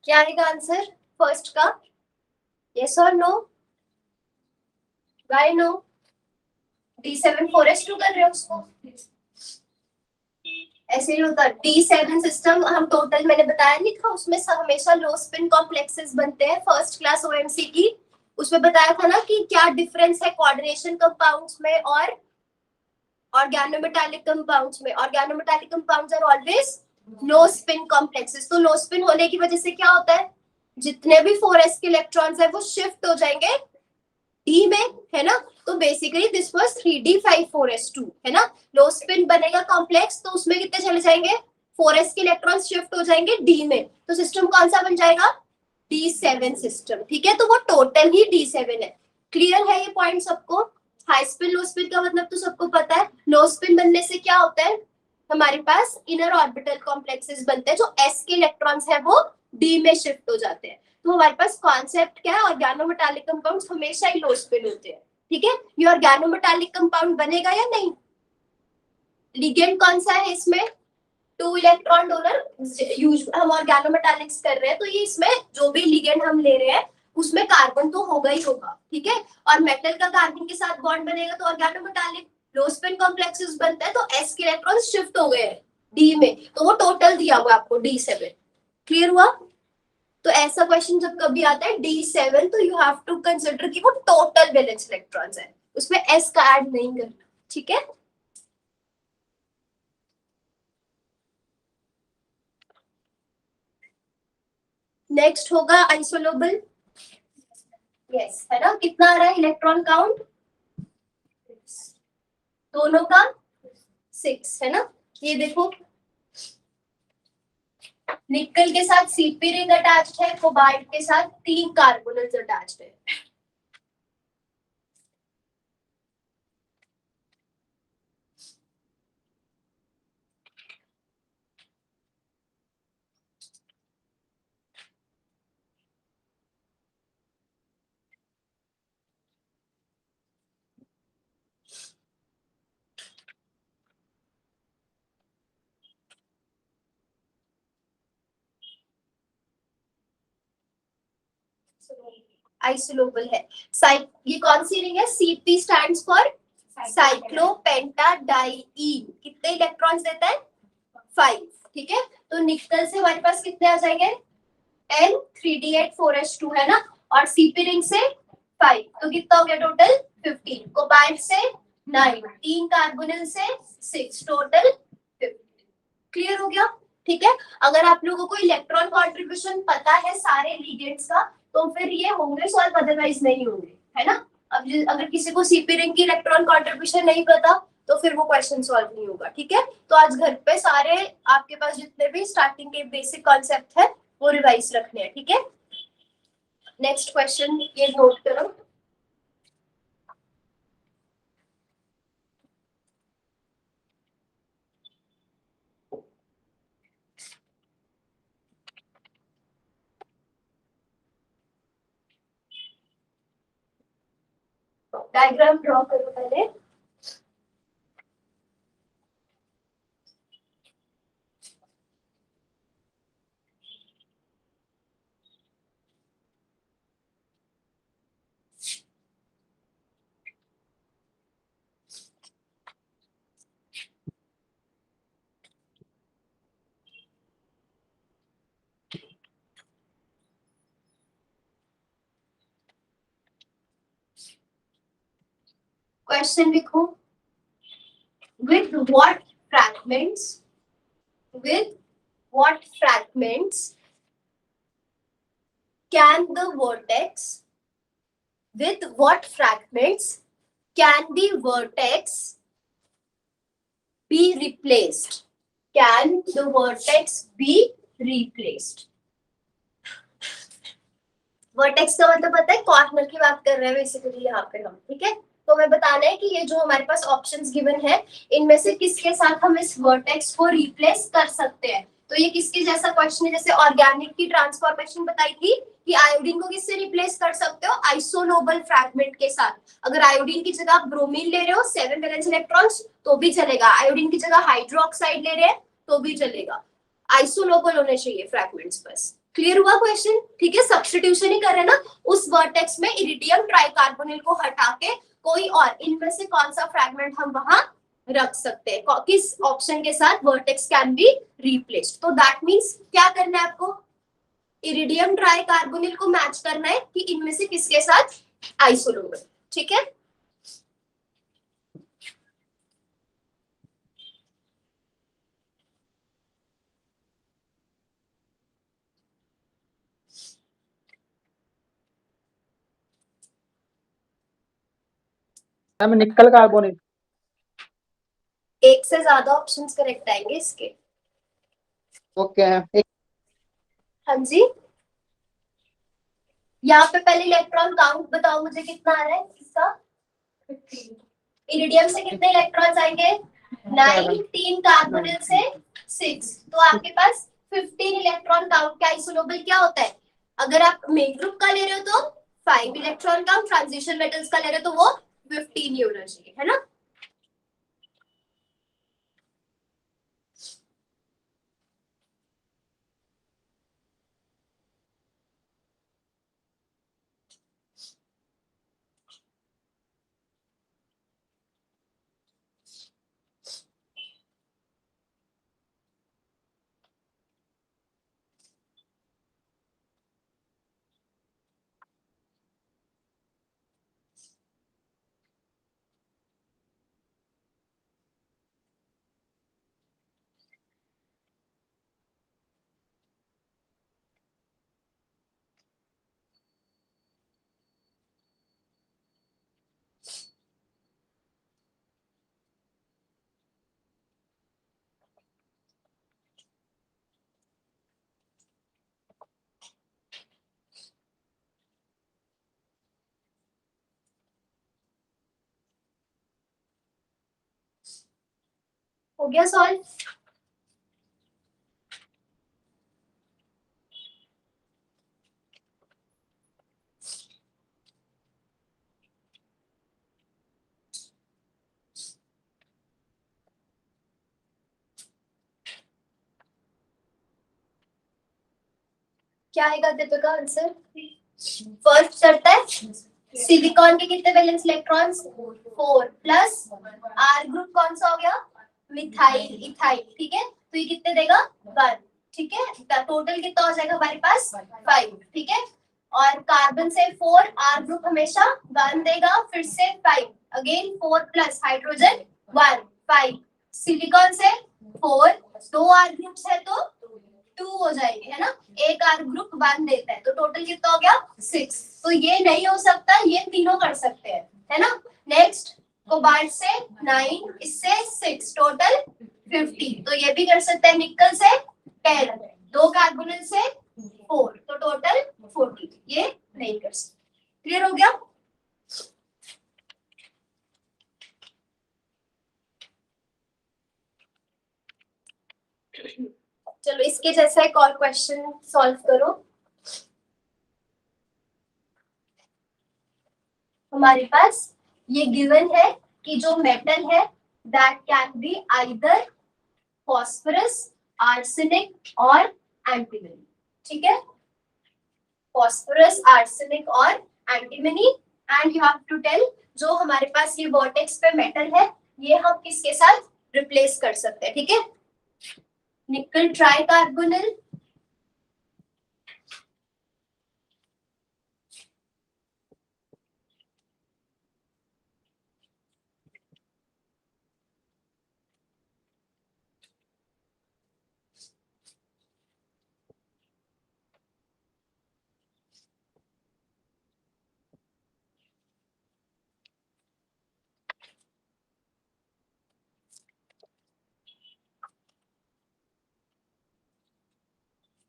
क्या आएगा आंसर फर्स्ट का? यस और नो? Why no? D7 4s2 कर रहे हो उसको, ऐसे ही होता है। D7 सिस्टम हम टोटल मैंने बताया नहीं था, उसमें हमेशा लो स्पिन कॉम्प्लेक्सेस बनते हैं फर्स्ट क्लास ओएमसी की। उसमें बताया था ना कि क्या डिफरेंस है कोऑर्डिनेशन कंपाउंड्स में और ऑर्गेनोमेटालिक कंपाउंड्स में। Organometallic compounds are always low spin complexes. तो लो स्पिन होने की वजह से क्या होता है, जितने भी 4s के इलेक्ट्रॉन्स है वो शिफ्ट हो जाएंगे D में, है ना। तो basically this was 3d5 4s2, है ना। लो स्पिन बनेगा कॉम्प्लेक्स तो उसमें कितने चले जाएंगे, 4s के इलेक्ट्रॉन्स शिफ्ट हो जाएंगे D में। तो सिस्टम कौन सा बन जाएगा, D7 सिस्टम, ठीक है। तो वो टोटल ही D7 है। क्लियर है ये पॉइंट सबको? हाई स्पिन लो स्पिन का मतलब तो सबको पता है। लो स्पिन बनने से क्या होता है, हमारे पास इनर ऑर्बिटल कॉम्प्लेक्सेस बनते हैं, जो s के इलेक्ट्रॉन्स है वो D में शिफ्ट हो जाते हैं। तो हमारे पास कॉन्सेप्ट क्या है, ऑर्गेनोमेटालिक कंपाउंड्स हमेशा ही लो स्पिन होते हैं, ठीक है। ये ऑर्गेनोमेटालिक कंपाउंड बनेगा या नहीं? लिगेंड कौन सा है इसमें, 2 इलेक्ट्रॉन डोनर। हम ऑर्गेनोमेटालिक्स कर रहे हैं तो ये इसमें जो भी लिगेंड हम ले रहे हैं उसमें कार्बन तो होगा ही होगा, ठीक है। और मेटल का कार्बन के साथ बॉन्ड बनेगा तो ऑर्गेनोमेटालिक लो स्पिन कॉम्प्लेक्सेस बनता है। तो s के इलेक्ट्रॉन शिफ्ट हो गए हैं D में, तो वो टोटल दिया हुआ आपको D7। क्लियर हुआ? तो ऐसा क्वेश्चन जब कभी आता है D7 तो यू हैव टू कंसिडर कि वो टोटल वैलेंस इलेक्ट्रॉन्स है, उसमें s का ऐड नहीं करना, ठीक है। नेक्स्ट होगा आइसोलोबल। यस, है ना। कितना आ रहा है इलेक्ट्रॉन काउंट दोनों का? 6, है ना। ये देखो, निकल के साथ सीपी रिंग अटैच्ड है, कोबाल्ट के साथ 3 कार्बोनल्स अटैच्ड है। आइसोलोबल है। ये कौन सी रिंग है, सीपी स्टैंड्स फॉर साइक्लोपेंटाडाइईन। कितने इलेक्ट्रॉन्स देता है, 5, ठीक है। तो निकल से हमारे पास कितने आ जाएंगे, N3D8 4s2, है ना। और सीपी रिंग से 5, तो कितना हो गया टोटल 15। कोबाल्ट से 9, 3 कार्बोनिल से 6, टोटल 15। क्लियर हो गया, ठीक है। अगर आप लोगों को इलेक्ट्रॉन कंट्रीब्यूशन पता है सारे लिगेंड्स का तो फिर ये होंगे सॉल्व, अदरवाइज नहीं होंगे, है ना। अब अगर किसी को सीपी रिंग की इलेक्ट्रॉन कंट्रीब्यूशन नहीं पता तो फिर वो क्वेश्चन सॉल्व नहीं होगा, ठीक है। तो आज घर पे सारे आपके पास जितने भी स्टार्टिंग के बेसिक कॉन्सेप्ट है वो रिवाइज रखने हैं, ठीक है। नेक्स्ट क्वेश्चन ये नोट करो। डायग्राम ड्रॉ करो पहले। क्वेश्चन लिखो, with what fragments can the vertex with what fragments can the vertex be replaced? Can the vertex be replaced? Vertex का मतलब पता है, कॉर्नर की बात कर रहे हैं बेसिकली यहाँ पे हम, ठीक है। तो हमें बताना है कि ये जो हमारे पास ऑप्शंस गिवन है इनमें से किसके साथ हम इस वर्टेक्स को रिप्लेस कर सकते हैं। तो ये किसके जैसा क्वेश्चन है, जैसे ऑर्गेनिक की ट्रांसफॉर्मेशन बताई थी कि आयोडीन को किससे रिप्लेस कर सकते हो, आइसोनोबल फ्रैगमेंट के साथ। अगर आयोडीन की जगह आप ब्रोमीन ले रहे हो 7 वैलेंस इलेक्ट्रॉन्स तो भी चलेगा, आयोडीन की जगह हाइड्रोक्साइड ले रहे हैं तो भी चलेगा, आइसोनोबल होने चाहिए फ्रैगमेंट्स बस, क्लियर हुआ क्वेश्चन? ठीक है, सब्स्टिट्यूशन ही कर रहे हैं ना, उस वर्टेक्स में इरिडियम ट्राइकार्बोनिल को हटा के कोई और इनमें से कौन सा फ्रैगमेंट हम वहां रख सकते हैं, किस ऑप्शन के साथ वर्टेक्स कैन बी रिप्लेस्ड। तो दैट मींस क्या करना है आपको, इरिडियम ट्राइकार्बोनिल को मैच करना है कि इनमें से किसके साथ आइसोलोबल। ठीक है, मैम निकल कार्बोनेट। एक से ज्यादा ऑप्शंस करेक्ट आएंगे इसके। ओके एक हाँ जी, यहाँ पे पहले इलेक्ट्रॉन काउंट बताओ मुझे कितना आ रहा है इसका। इरिडियम से कितने इलेक्ट्रॉन्स आएंगे, 9, 3 कार्बोनिल से 6, तो आपके पास 15 इलेक्ट्रॉन काउंट का आइसोलोबल क्या होता है। अगर आप मेन ग्रुप का ले रहे हो तो 5 इलेक्ट्रॉन काउंट, ट्रांजिशन मेटल्स का ले रहे हो तो वो 15 ही होना चाहिए, है ना। हो गया सॉल्व। क्या आएगा दीपिका आंसर। फर्स्ट चलता है सिलिकॉन के कितने valence electrons, 4 plus R group कौन सा हो गया, मिथाइल इथाइल। ठीक है, तो ये कितने देगा 1। ठीक है, टोटल कितना हो जाएगा हमारे पास 5। ठीक है, और कार्बन से 4, आर ग्रुप हमेशा 1 देगा, फिर से 5 अगेन 4 प्लस हाइड्रोजन 1 5। सिलिकॉन से 4, 2 आर ग्रुप्स है तो 2 हो जाएंगे, है ना, एक आर ग्रुप 1 देता है, तो टोटल कितना हो गया 6। तो ये नहीं हो सकता, ये तीनों कर सकते हैं, है ना। नेक्स्ट कोबाल्ट से 9, इससे 6, टोटल 50, तो ये भी कर सकते हैं। निकल से 10, 2 कार्बोनिल से 4, तो टोटल 40, ये नहीं कर सकते। क्लियर हो गया। चलो इसके जैसा एक और क्वेश्चन सॉल्व करो। हमारे पास ये गिवन है कि जो मेटल है that can be either phosphorus, arsenic और एंटीमनी। ठीक है, फॉस्फोरस, आर्सेनिक और antimony, and you have to tell जो हमारे पास ये वर्टेक्स पे मेटल है ये हम किसके साथ रिप्लेस कर सकते हैं। ठीक है, निकल ट्राइकार्बोनिल,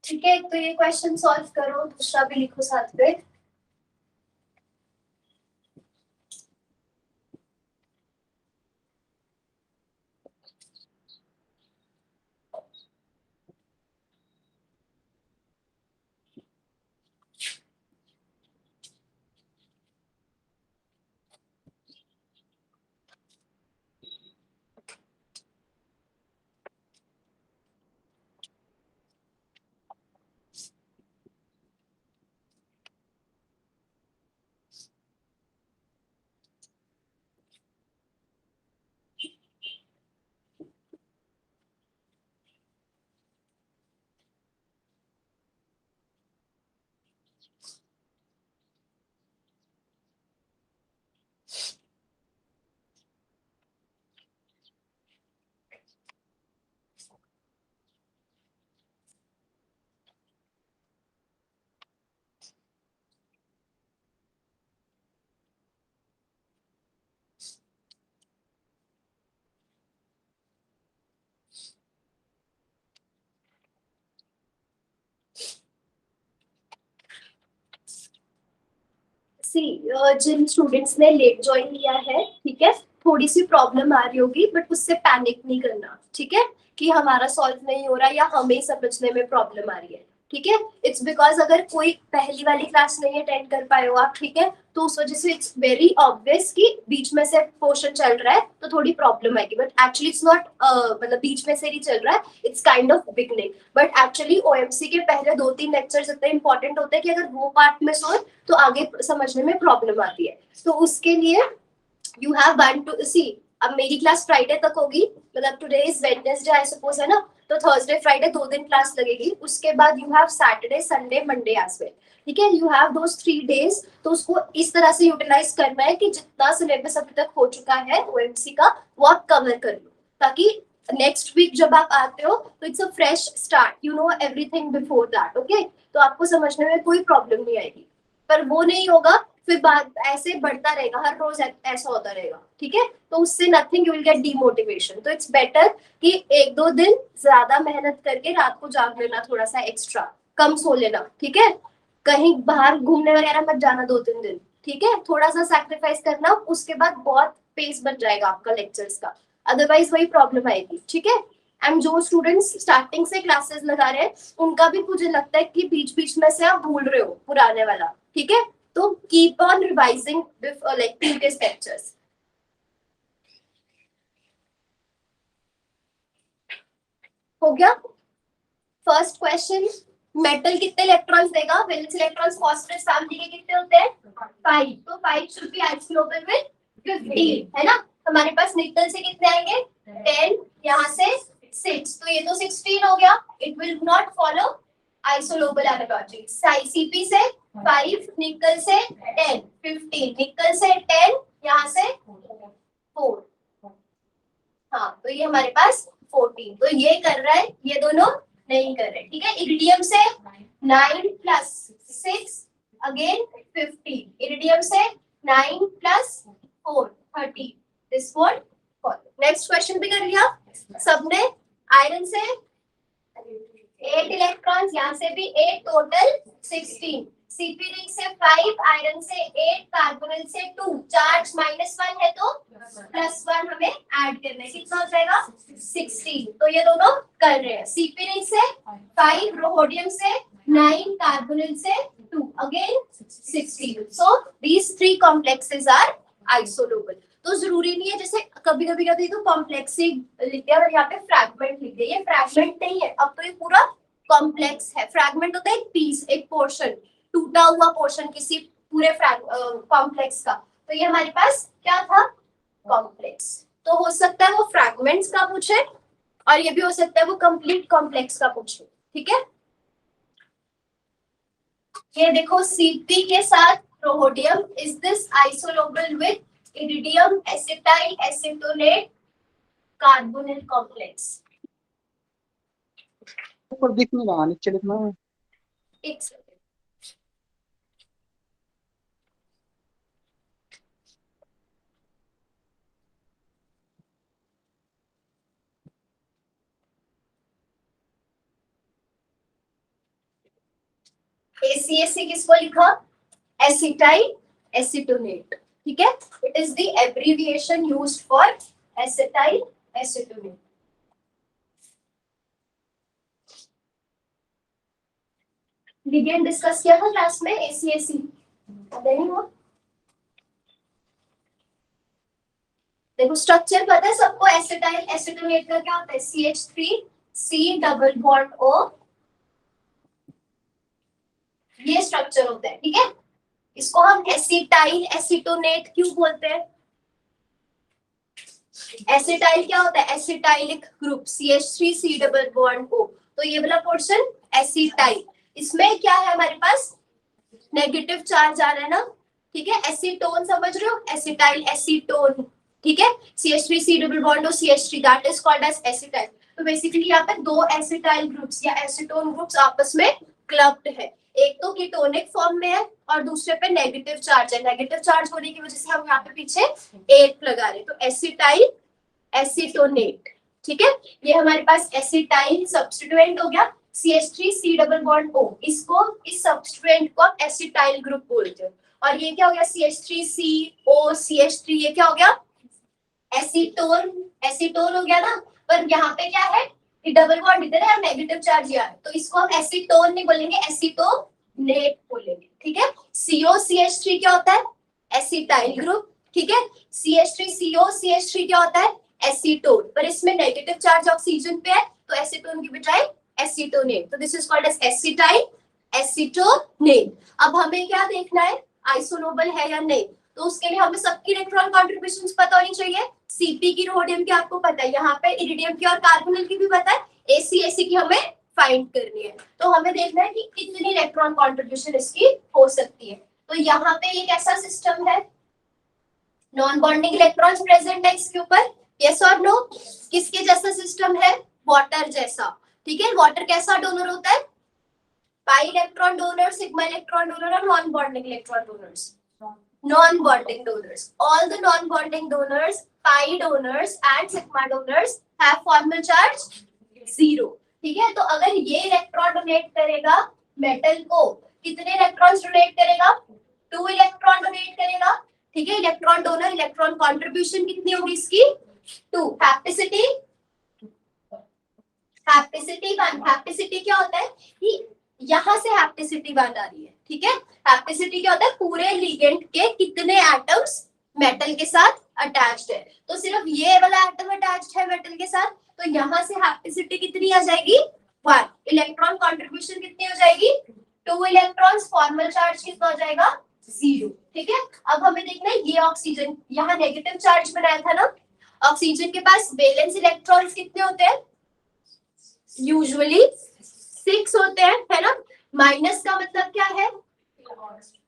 ठीक है, तो ये क्वेश्चन सॉल्व करो, दूसरा भी लिखो साथ में। सी जिन स्टूडेंट्स ने लेट ज्वाइन किया है, ठीक है, थोड़ी सी प्रॉब्लम आ रही होगी, बट उससे पैनिक नहीं करना, ठीक है, कि हमारा सॉल्व नहीं हो रहा या हमें समझने में प्रॉब्लम आ रही है, ठीक है। इट्स बिकॉज अगर कोई पहली वाली क्लास नहीं अटेंड कर पाए हो आप, ठीक है, तो उस वजह से इट्स वेरी ऑब्वियस कि बीच में से पोर्शन चल रहा है तो थोड़ी प्रॉब्लम आएगी, बट एक्चुअली इट्स नॉट, मतलब बीच में से नहीं चल रहा है, it's kind of beginning. But actually OMC के पहले 2-3 लेक्चर्स इतने इंपॉर्टेंट होते हैं कि अगर वो पार्ट में हो तो आगे समझने में प्रॉब्लम आती है। तो उसके लिए यू हैव 1 to सी, अब मेरी क्लास फ्राइडे तक होगी, मतलब today is Wednesday I suppose, है ना, तो थर्सडे फ्राइडे 2 दिन क्लास लगेगी, उसके बाद you have Saturday Sunday Monday as well, ठीक है, यू हैव दोस 3 डेज। तो उसको इस तरह से यूटिलाइज करना है कि जितना सिलेबस अभी तक हो चुका है ओएमसी का वो आप कवर कर लो, ताकि नेक्स्ट वीक जब आप आते हो तो it's a fresh start, you know everything before that, okay, तो आपको समझने में कोई प्रॉब्लम नहीं आएगी। पर वो नहीं होगा, फिर बात ऐसे बढ़ता रहेगा, हर रोज ऐसा होता रहेगा, ठीक है, तो उससे nothing, you will get demotivation. तो इट्स बेटर कि 1-2 दिन ज्यादा मेहनत करके रात को जाग लेना, थोड़ा सा एक्स्ट्रा कम सो लेना, ठीक है, कहीं बाहर घूमने वगैरह मत जाना 2-3 दिन, ठीक है, थोड़ा सा सैक्रिफाइस करना, उसके बाद बहुत पेस बन जाएगा आपका लेक्चर्स का, अदरवाइज वही प्रॉब्लम आएगी, ठीक है। एंड जो स्टूडेंट्स स्टार्टिंग से क्लासेस लगा रहे हैं उनका भी मुझे लगता है कि बीच बीच में से आप भूल रहे हो पुराने वाला, ठीक है, तो keep on revising like previous lectures. हो गया फर्स्ट क्वेश्चन। मेटल कितने इलेक्ट्रॉन्स देगा? वैलेंस इलेक्ट्रॉन्स फास्फोरस फैमिली के कितने होते हैं? 5, तो 5 शुड बी आइसोटोप विद 15, है ना। हमारे पास निकल से कितने आएंगे? 10, यहाँ से 6, तो ये तो 16 हो गया। It will not follow isolobal analogy. CP से 5, निकल से 10, 15, निकल से 10, यहाँ से 4, हाँ, तो ये हमारे पास 14, तो ये कर रहा है, ये दोनों नहीं कर रहे, ठीक है। इरिडियम से 9 प्लस 6 अगेन 15, इरिडियम से 9 plus 4 30, this won't follow. Next question भी कर लिया सबने। आयरन से 8 इलेक्ट्रॉन्स, यहाँ से भी 8, टोटल 16। सीपी रिंग से 5, आयरन से 8, कार्बोनिल से 2, चार्ज -1 है तो +1 हमें ऐड करना है, कितना हो जाएगा? 16, तो ये दोनों कर रहे हैं। सीपी रिंग से 5, रोहोडियम से 9, कार्बोनिल से 2, again 16, so these 3 complexes are isolobal. तो जरूरी नहीं है, जैसे कभी कभी तो कॉम्प्लेक्स ही लिख दिया और यहाँ पे फ्रैगमेंट लिख दिया, ये फ्रैगमेंट नहीं है, अब तो ये पूरा कॉम्प्लेक्स है। फ्रैगमेंट होता है एक पीस, एक पोर्शन, टूटा हुआ पोर्शन किसी पूरे कॉम्प्लेक्स का, तो ये हमारे पास क्या था? कॉम्प्लेक्स। तो हो सकता है वो फ्रैगमेंट्स का पूछे और ये भी हो सकता है वो कंप्लीट कॉम्प्लेक्स का पूछे, ठीक है। ये देखो सीपी के साथ rhodium, is this isolobal with iridium, acetyl, acetonate, carbonyl complex. ऊपर दिख नहीं रहा, नीचे लिखना है। एक सेकंड, ACAC किसको लिखा? एसिटाइल एसीटोनेट, ठीक है, it is the abbreviation used for acetyl acetonate. Ligand discuss किया था क्लास में ACAC, नहीं हुआ? देखो स्ट्रक्चर पता है सबको, एसिटाइल एसीटोनेट का क्या होता है? CH3C डबल बॉन्ड O, ये स्ट्रक्चर होता है, ठीक है। इसको हम एसिटाइल एसीटोनेट क्यों बोलते हैं? एसिटाइल क्या होता है? Acetylic group, CH3C double bond O, तो ये वाला पोर्शन एसिटाइल, इसमें क्या है हमारे पास? नेगेटिव चार्ज आ रहा है ना, ठीक है। एसीटोन समझ रहे हो? एसिटाइल एसीटोन, ठीक है। CH3C double bond O CH3, that is called as acetyl. तो बेसिकली यहाँ पे 2 एसिटाइल ग्रुप्स या एसीटोन ग्रुप्स आपस में क्लब्ड है, एक तो कीटोनिक फॉर्म में है और दूसरे पे नेगेटिव चार्ज है। नेगेटिव चार्ज होने की वजह से हम यहाँ पे पीछे 8 लगा रहे हैं, तो एसिटाइल एसीटोनेट, ठीक है। ये हमारे पास एसिटाइल सब्स्टिट्यूएंट हो गया, CH3C डबल बॉन्ड O, इसको, इस सब्स्टिट्यूएंट को आप एसिटाइल ग्रुप बोलते हो। और ये क्या हो गया CH3CO CH3, ये क्या हो गया एसीटोन, एसीटोन हो गया ना। पर यहाँ पे क्या है, ये डबल बॉन्ड इधर है और नेगेटिव चार्ज यहाँ है, तो इसको हम एसीटोन नहीं बोलेंगे, एसीटोनेट बोलेंगे, ठीक है। COCH3 क्या होता है, एसिटाइल ग्रुप, ठीक है। CH3CO CH3 क्या होता है, एसीटोन, पर इसमें नेगेटिव चार्ज ऑक्सीजन पे है, तो एसीटोन की बजाय एसीटोनेट, तो this is called as acetyl acetonate. अब हमें क्या देखना है, आइसोनोबल है या नहीं, तो उसके लिए हमें सबकी इलेक्ट्रॉन कॉन्ट्रीब्यूशंस पता होनी चाहिए। सीपी की, रोडियम की आपको पता है, यहाँ पे इरिडियम की और कार्बोनिल की भी पता है, एसी की हमें फाइंड करनी है। तो हमें देखना है कि कितनी इलेक्ट्रॉन कॉन्ट्रीब्यूशन इसकी हो सकती है। तो यहाँ पे एक ऐसा सिस्टम है, नॉन बॉन्डिंग इलेक्ट्रॉन्स प्रेजेंट है इसके ऊपर, यस और नो। किसके जैसा सिस्टम है, वाटर जैसा, ठीक है। वाटर कैसा डोनर होता है, pi electron donor, sigma electron donor और non bonding electron donors, non-bonding donors. All the non-bonding donors, pi donors and sigma donors have formal charge 0. ठीक है, तो अगर ये इलेक्ट्रॉन डोनेट करेगा मेटल को, कितने इलेक्ट्रॉन्स डोनेट करेगा, 2 इलेक्ट्रॉन डोनेट करेगा, ठीक है। इलेक्ट्रॉन डोनर, इलेक्ट्रॉन कंट्रीब्यूशन कितनी होगी इसकी 2, हैप्टिसिटी, हैप्टिसिटी 1, हैप्टिसिटी क्या होता है कि यहाँ से हैप्टिसिटी 1 आ रही है, ठीक है। हैप्टिसिटी क्या होता है, पूरे लिगेंड के कितने एटम्स मेटल के साथ अटैच्ड है, तो सिर्फ ये वाला एटम अटैच्ड है मेटल के साथ, तो यहाँ से हैप्टिसिटी कितनी आ जाएगी 1, इलेक्ट्रॉन कंट्रीब्यूशन कितनी हो जाएगी 2 इलेक्ट्रॉन्स, फॉर्मल चार्ज कितना हो जाएगा 0, ठीक है। अब हमें देखना है ये ऑक्सीजन, यहाँ नेगेटिव चार्ज बनाया था ना, ऑक्सीजन के पास वैलेंस इलेक्ट्रॉन्स कितने होते हैं, यूजुअली 6 होते हैं, है ना। माइनस का मतलब क्या है,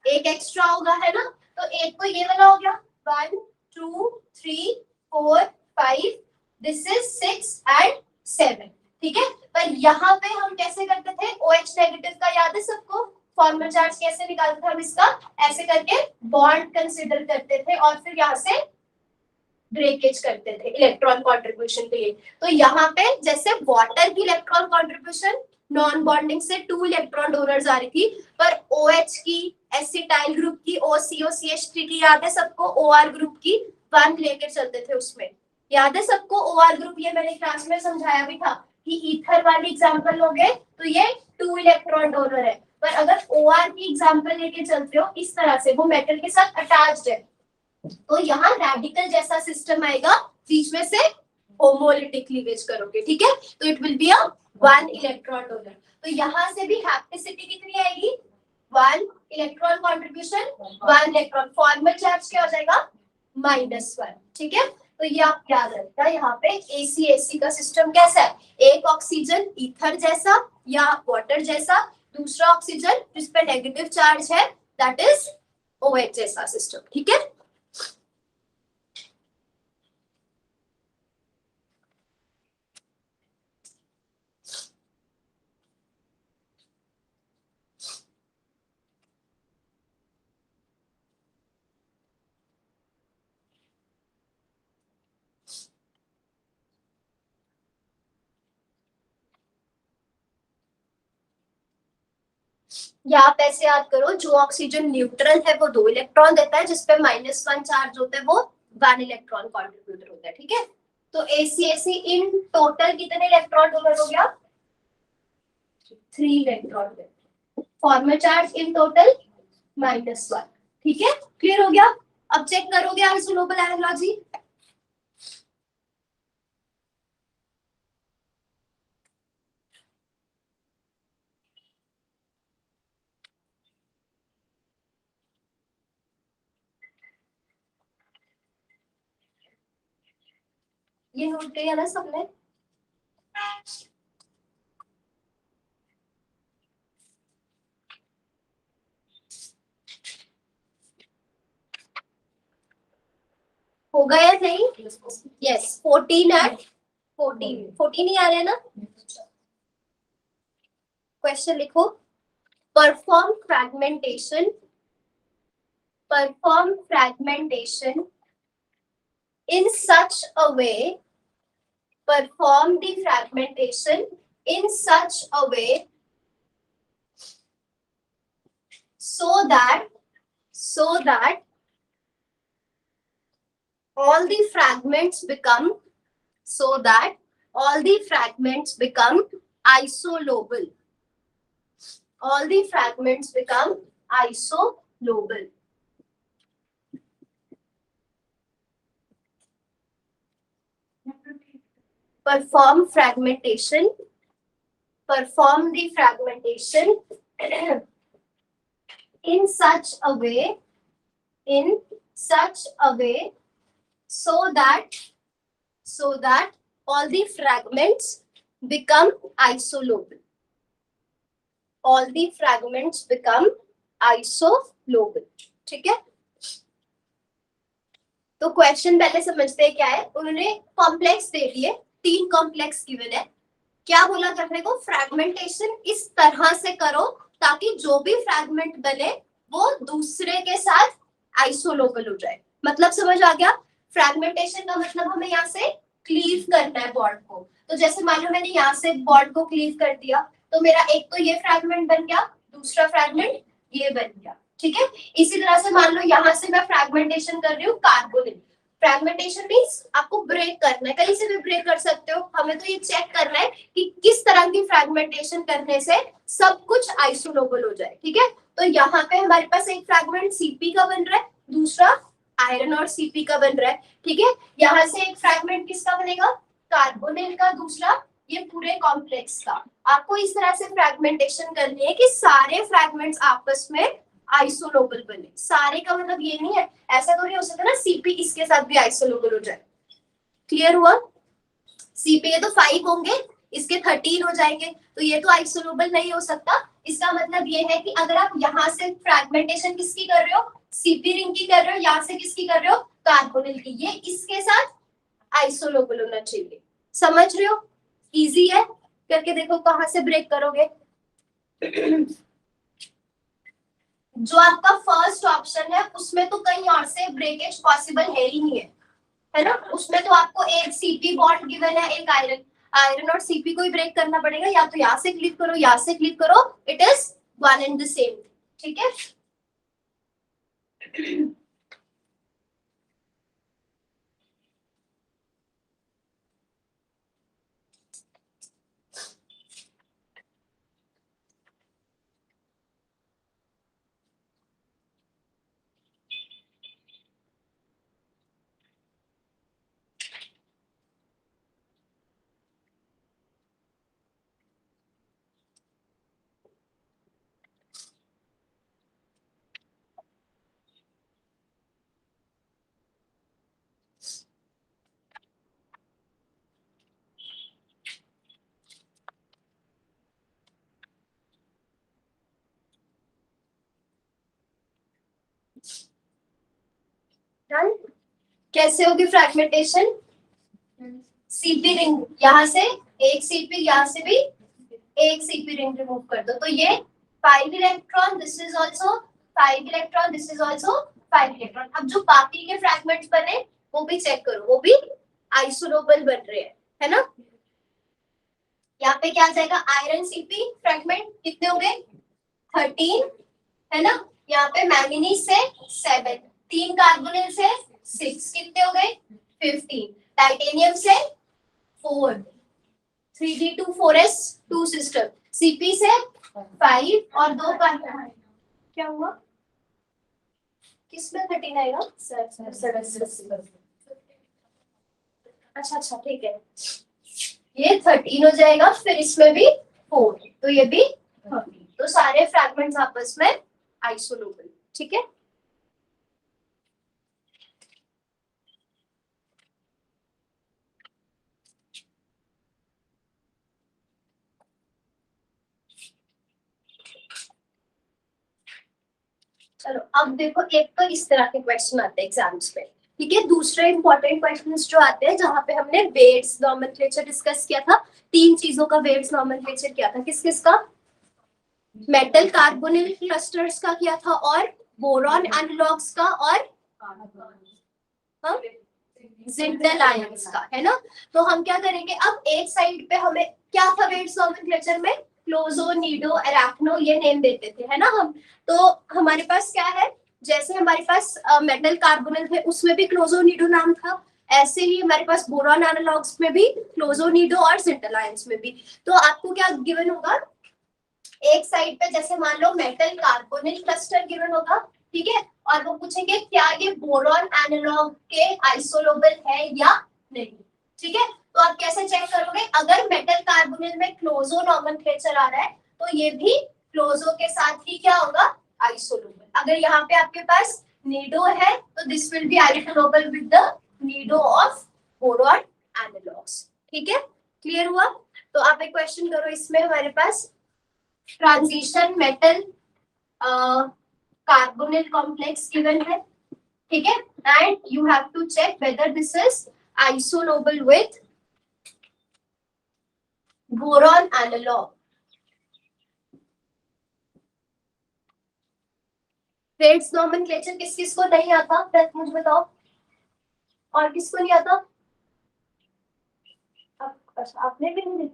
एक एक्स्ट्रा होगा, है ना। तो एक तो ये वाला हो गया 1 2 3 4 5, दिस इज 6 एंड 7, ठीक है। पर यहाँ पे हम कैसे करते थे, OH नेगेटिव का याद है सबको, फॉर्मल चार्ज कैसे निकालते थे हम इसका, ऐसे करके बॉन्ड कंसीडर करते थे और फिर यहाँ से ब्रेकेज करते थे इलेक्ट्रॉन कंट्रीब्यूशन के लिए। तो यहाँ पे जैसे वाटर की इलेक्ट्रॉन कंट्रीब्यूशन नॉन बॉन्डिंग से 2 इलेक्ट्रॉन डोनर्स आ रही थी, पर OH की, एसिटाइल ग्रुप की, OCOCH3 की याद है सबको, OR ग्रुप की 1 लेकर चलते थे, उसमें याद है सबको OR ग्रुप, ये मैंने क्लास में समझाया भी था कि ईथर वाली एग्जांपल लोगे तो ये 2 इलेक्ट्रॉन डोनर है, पर अगर OR की एग्जांपल लेके चलते हो इस तरह से, वो मेटल के साथ अटैच्ड है, तो यहाँ रेडिकल जैसा सिस्टम आएगा, बीच में से होमोलिटिक क्लीवेज करोगे, ठीक है। तो it will be a 1 electron donor. तो यहाँ से भी हैप्टिसिटी कितनी आएगी 1, electron contribution 1 electron, formal charge क्या हो जाएगा -1, ठीक है। तो ये आप याद रखना, यहाँ पे AC का सिस्टम कैसा है, एक ऑक्सीजन ईथर जैसा या वाटर जैसा, दूसरा ऑक्सीजन जिसपे नेगेटिव चार्ज है दैट इज OH जैसा सिस्टम, ठीक है। या आप ऐसे याद करो, जो ऑक्सीजन न्यूट्रल है वो 2 इलेक्ट्रॉन देता है, जिसपे -1 चार्ज होता है वो 1 इलेक्ट्रॉन कंट्रीब्यूटर होता है, ठीक है। तो AC इन टोटल कितने इलेक्ट्रॉन डोनर हो गया 3 electron, formal charge in total -1, ठीक है। क्लियर हो गया। अब चेक करोगे आइसोनोबल एनालॉजी, ये नोट किया ना सबने, हो गया या नहीं, यस 14 एंड 14 ही आ रहे हैं ना। क्वेश्चन लिखो, perform fragmentation in such a way, perform the fragmentation in such a way so so that all the fragments become isolobal. All the fragments become isolobal. Perform the fragmentation in such a way so that all the fragments become isolobal. All the fragments become isolobal. ठीक है? तो question पहले समझते हैं क्या है. उन्होंने complex दे दिए, 3 कॉम्प्लेक्स गिवन है. क्या बोला करने को? फ्रैगमेंटेशन इस तरह से करो ताकि जो भी फ्रैगमेंट बने वो दूसरे के साथ आइसोलोबल हो जाए. मतलब समझ आ गया? फ्रैगमेंटेशन का मतलब हमें यहाँ से क्लीव करना है बॉन्ड को. तो जैसे मान लो मैंने यहाँ से बॉन्ड को क्लीव कर दिया तो मेरा एक तो ये फ्रैगमेंट बन गया, दूसरा फ्रैगमेंट ये बन गया. ठीक है? इसी तरह से मान लो यहाँ से मैं फ्रैगमेंटेशन कर रही हूँ कार्बोनिल. फ्रैगमेंटेशन मींस आपको ब्रेक करना है, कहीं से भी ब्रेक कर सकते हो. हमें तो ये चेक करना है कि किस तरह की फ्रैगमेंटेशन करने से सब कुछ आइसोलोबल हो जाए. ठीक है? तो यहाँ पे हमारे पास एक फ्रैगमेंट सीपी का बन रहा है, दूसरा आयरन और सीपी का बन रहा है. ठीक है? यहाँ से एक फ्रैगमेंट किसका बनेगा? कार्बोनिल का, दूसरा ये पूरे कॉम्प्लेक्स का. आपको इस तरह से फ्रैगमेंटेशन करनी है कि सारे फ्रैगमेंट्स आपस में आइसोलोबल बने. सारे का मतलब ये नहीं है, ऐसा तो नहीं हो सकता ना सीपी इसके साथ भी आइसोलोबल हो जाए. क्लियर हुआ? सीपी के तो 5 होंगे, इसके 13 हो जाएंगे, तो ये तो आइसोलोबल नहीं हो सकता. इसका मतलब ये है कि अगर आप यहाँ से फ्रैगमेंटेशन किसकी कर रहे हो? सीपी रिंग की कर रहे हो. यहाँ से किसकी कर रहे हो? कार्बोनिल की. ये इसके साथ आइसोलोबल होना चाहिए. समझ रहे हो? इजी है. करके देखो कहाँ से ब्रेक करोगे. जो आपका फर्स्ट ऑप्शन है उसमें तो कहीं और से ब्रेकेज पॉसिबल है ही नहीं है ना. उसमें तो आपको एक सीपी बॉन्ड गिवन है, एक आयरन और सीपी को ही ब्रेक करना पड़ेगा. या तो यहाँ से क्लिक करो, यहाँ से क्लिक करो, it is one and the same. ठीक है? डन. कैसे होगी फ्रैगमेंटेशन? सीपी रिंग, यहाँ से एक सीपी, यहाँ से भी एक सीपी रिंग रिमूव कर दो तो ये 5 electron, this is also 5 electron, this is also 5 electron. अब जो बाकी के फ्रैगमेंट्स बने वो भी चेक करो, वो भी आइसोलोबल बन रहे हैं, है ना. यहाँ पे क्या आ जाएगा? आयरन सीपी फ्रैगमेंट कितने हो गए? 13, है ना. यहाँ पे मैंगनीज से 7, 3 कार्बोनिल से 6, कितने हो गए? 15. टाइटेनियम से 4, 3d2 4s 2 सिस्टम. सीपी से 5 और 2 कार्बन. क्या हुआ? किसमें 13 आएगा? अच्छा ठीक है. ये 13 हो जाएगा, फिर इसमें भी 4, तो ये भी 13. तो सारे फ्रैगमेंट्स आपस में आइसोलोबल. ठीक है? चलो अब देखो, एक तो इस तरह के क्वेश्चन आते हैं एग्जाम्स में. ठीक है? दूसरे इंपॉर्टेंट क्वेश्चंस जो आते हैं जहां पे हमने वेट्स नॉमेनक्लेचर डिस्कस किया था. 3 चीजों का वेट्स नॉमेनक्लेचर किया था. किस किस का? मेटल कार्बोनिल क्लस्टर्स का किया था, और बोरॉन एनालॉग्स का, और जिंकल आयंस का, है ना. तो हम क्या करेंगे, अब एक साइड पे हमें क्या था वेट्स नॉमेनक्लेचर में? क्लोजो, नीडो, एराक्नो, ये नेम देते थे, है ना हम. तो हमारे पास क्या है? जैसे हमारे पास मेटल कार्बोनिल थे उसमें भी क्लोजोनिडो नाम था, ऐसे ही हमारे पास बोरॉन एनालॉग्स में भी क्लोजोनिडो और सिंटल आयंस में भी। तो आपको क्या गिवन होगा, एक साइड पे जैसे मान लो मेटल कार्बोनिल क्लस्टर गिवन होगा, ठीक है, और वो पूछेंगे क्या ये बोरॉन एनालॉग के आइसोलोबल है या नहीं, ठीक है। तो आप कैसे चेक करोगे, अगर मेटल कार्बोनिल में क्लोजो नोमेनक्लेचर आ रहा है तो ये भी क्लोजो के साथ ही क्या होगा, आइसोलोबल। अगर यहाँ पे आपके पास नीडो है तो this will be isolobal with the Nido of boron analogues, ठीक है, क्लियर हुआ। तो आप एक क्वेश्चन करो, इसमें हमारे पास transition metal carbonyl complex given है, ठीक है, and you have to check whether this is isolobal with boron analogue. Rates nomenclature किस किस को नहीं आता, पहले मुझे बताओ, और किसको नहीं आता? अच्छा, आपने भी नहीं।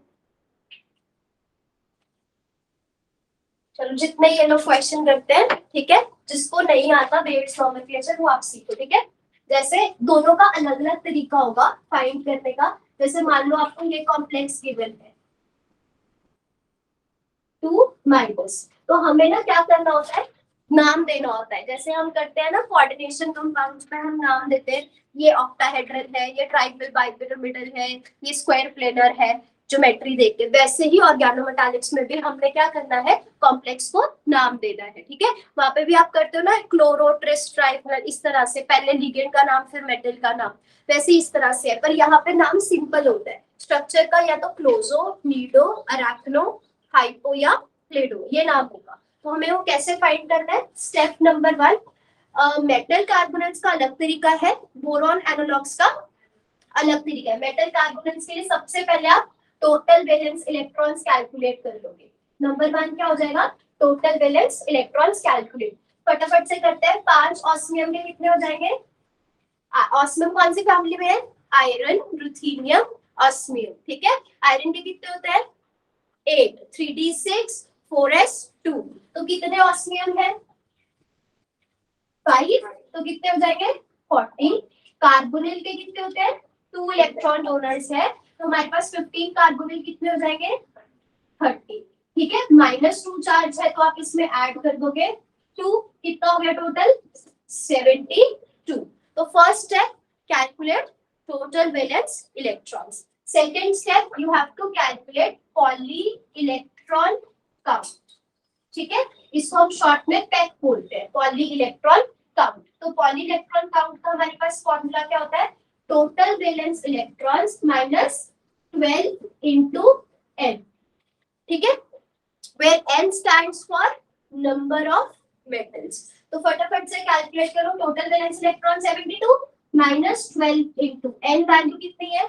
चलो जितने ये लोग क्वेश्चन करते हैं, ठीक है, जिसको नहीं आता रेट्स नोमेनक्लेचर वो आप सीखो, ठीक है। जैसे दोनों का अलग अलग तरीका होगा फाइंड करने का। जैसे मान लो आपको ये कॉम्प्लेक्स गिवन है 2-, तो हमें ना क्या करना होता है, नाम देना होता है। जैसे हम करते हैं ना कोऑर्डिनेशन कंपाउंड्स में, हम नाम देते हैं, ये ऑक्टाहेड्रल है, ये ट्राइपल बाइपिरामिडल है, ये स्क्वायर प्लेनर है, ज्योमेट्री देके। वैसे ही ऑर्गेनोमेटालिक्स में भी हमने क्या करना है, कॉम्प्लेक्स को नाम देना है, ठीक है। वहां पे भी आप करते हो ना क्लोरो ट्रिस ट्राइफल, इस तरह से पहले लिगेंड का नाम फिर मेटल का नाम, वैसे इस तरह से है। पर यहाँ पे नाम सिंपल होता है स्ट्रक्चर का, या तो क्लोजो, नीडो, अराक्नो, हाइपो या प्लेडो, ये नाम होगा। तो हमें वो कैसे फाइंड करना है, स्टेप नंबर 1, मेटल कार्बोनेट्स का अलग तरीका है, बोरॉन एनालॉग्स का अलग तरीका है। मेटल कार्बोनेट्स के लिए सबसे पहले आप टोटल वैलेंस इलेक्ट्रॉन्स कैलकुलेट कर लोगे। नंबर 1 क्या हो जाएगा, टोटल वैलेंस इलेक्ट्रॉन्स कैलकुलेट। फटाफट से करते हैं, 5 ऑस्मियम के कितने हो जाएंगे, ऑस्मियम कौन सी फैमिली में है, आयरन, रुथेनियम, ऑस्मियम, ठीक है। आयरन के कितने होते हैं 8, 3d6, 4s2, तो कितने ऑस्मियम है 5, तो कितने हो जाएंगे 40। कार्बोनिल के कितने होते हैं 2 इलेक्ट्रॉन डोनर्स है, तो हमारे पास 15 कार्बोनिल कितने हो जाएंगे 30, ठीक है। -2 चार्ज है तो आप इसमें ऐड कर दोगे 2, कितना हो गया टोटल 72। तो first step calculate total valence electrons. Second step you have to calculate poly electron count, ठीक है, इसको हम शॉर्ट में पैक बोलते हैं, पॉली इलेक्ट्रॉन काउंट। तो पॉली इलेक्ट्रॉन काउंट का हमारे पास फॉर्मूला क्या होता है, total valence electrons minus 12 into n, ठीक है, where n stands for number of metals। तो फटाफट से कैलकुलेट करो, total valence electron 72 minus 12 into n value कितनी है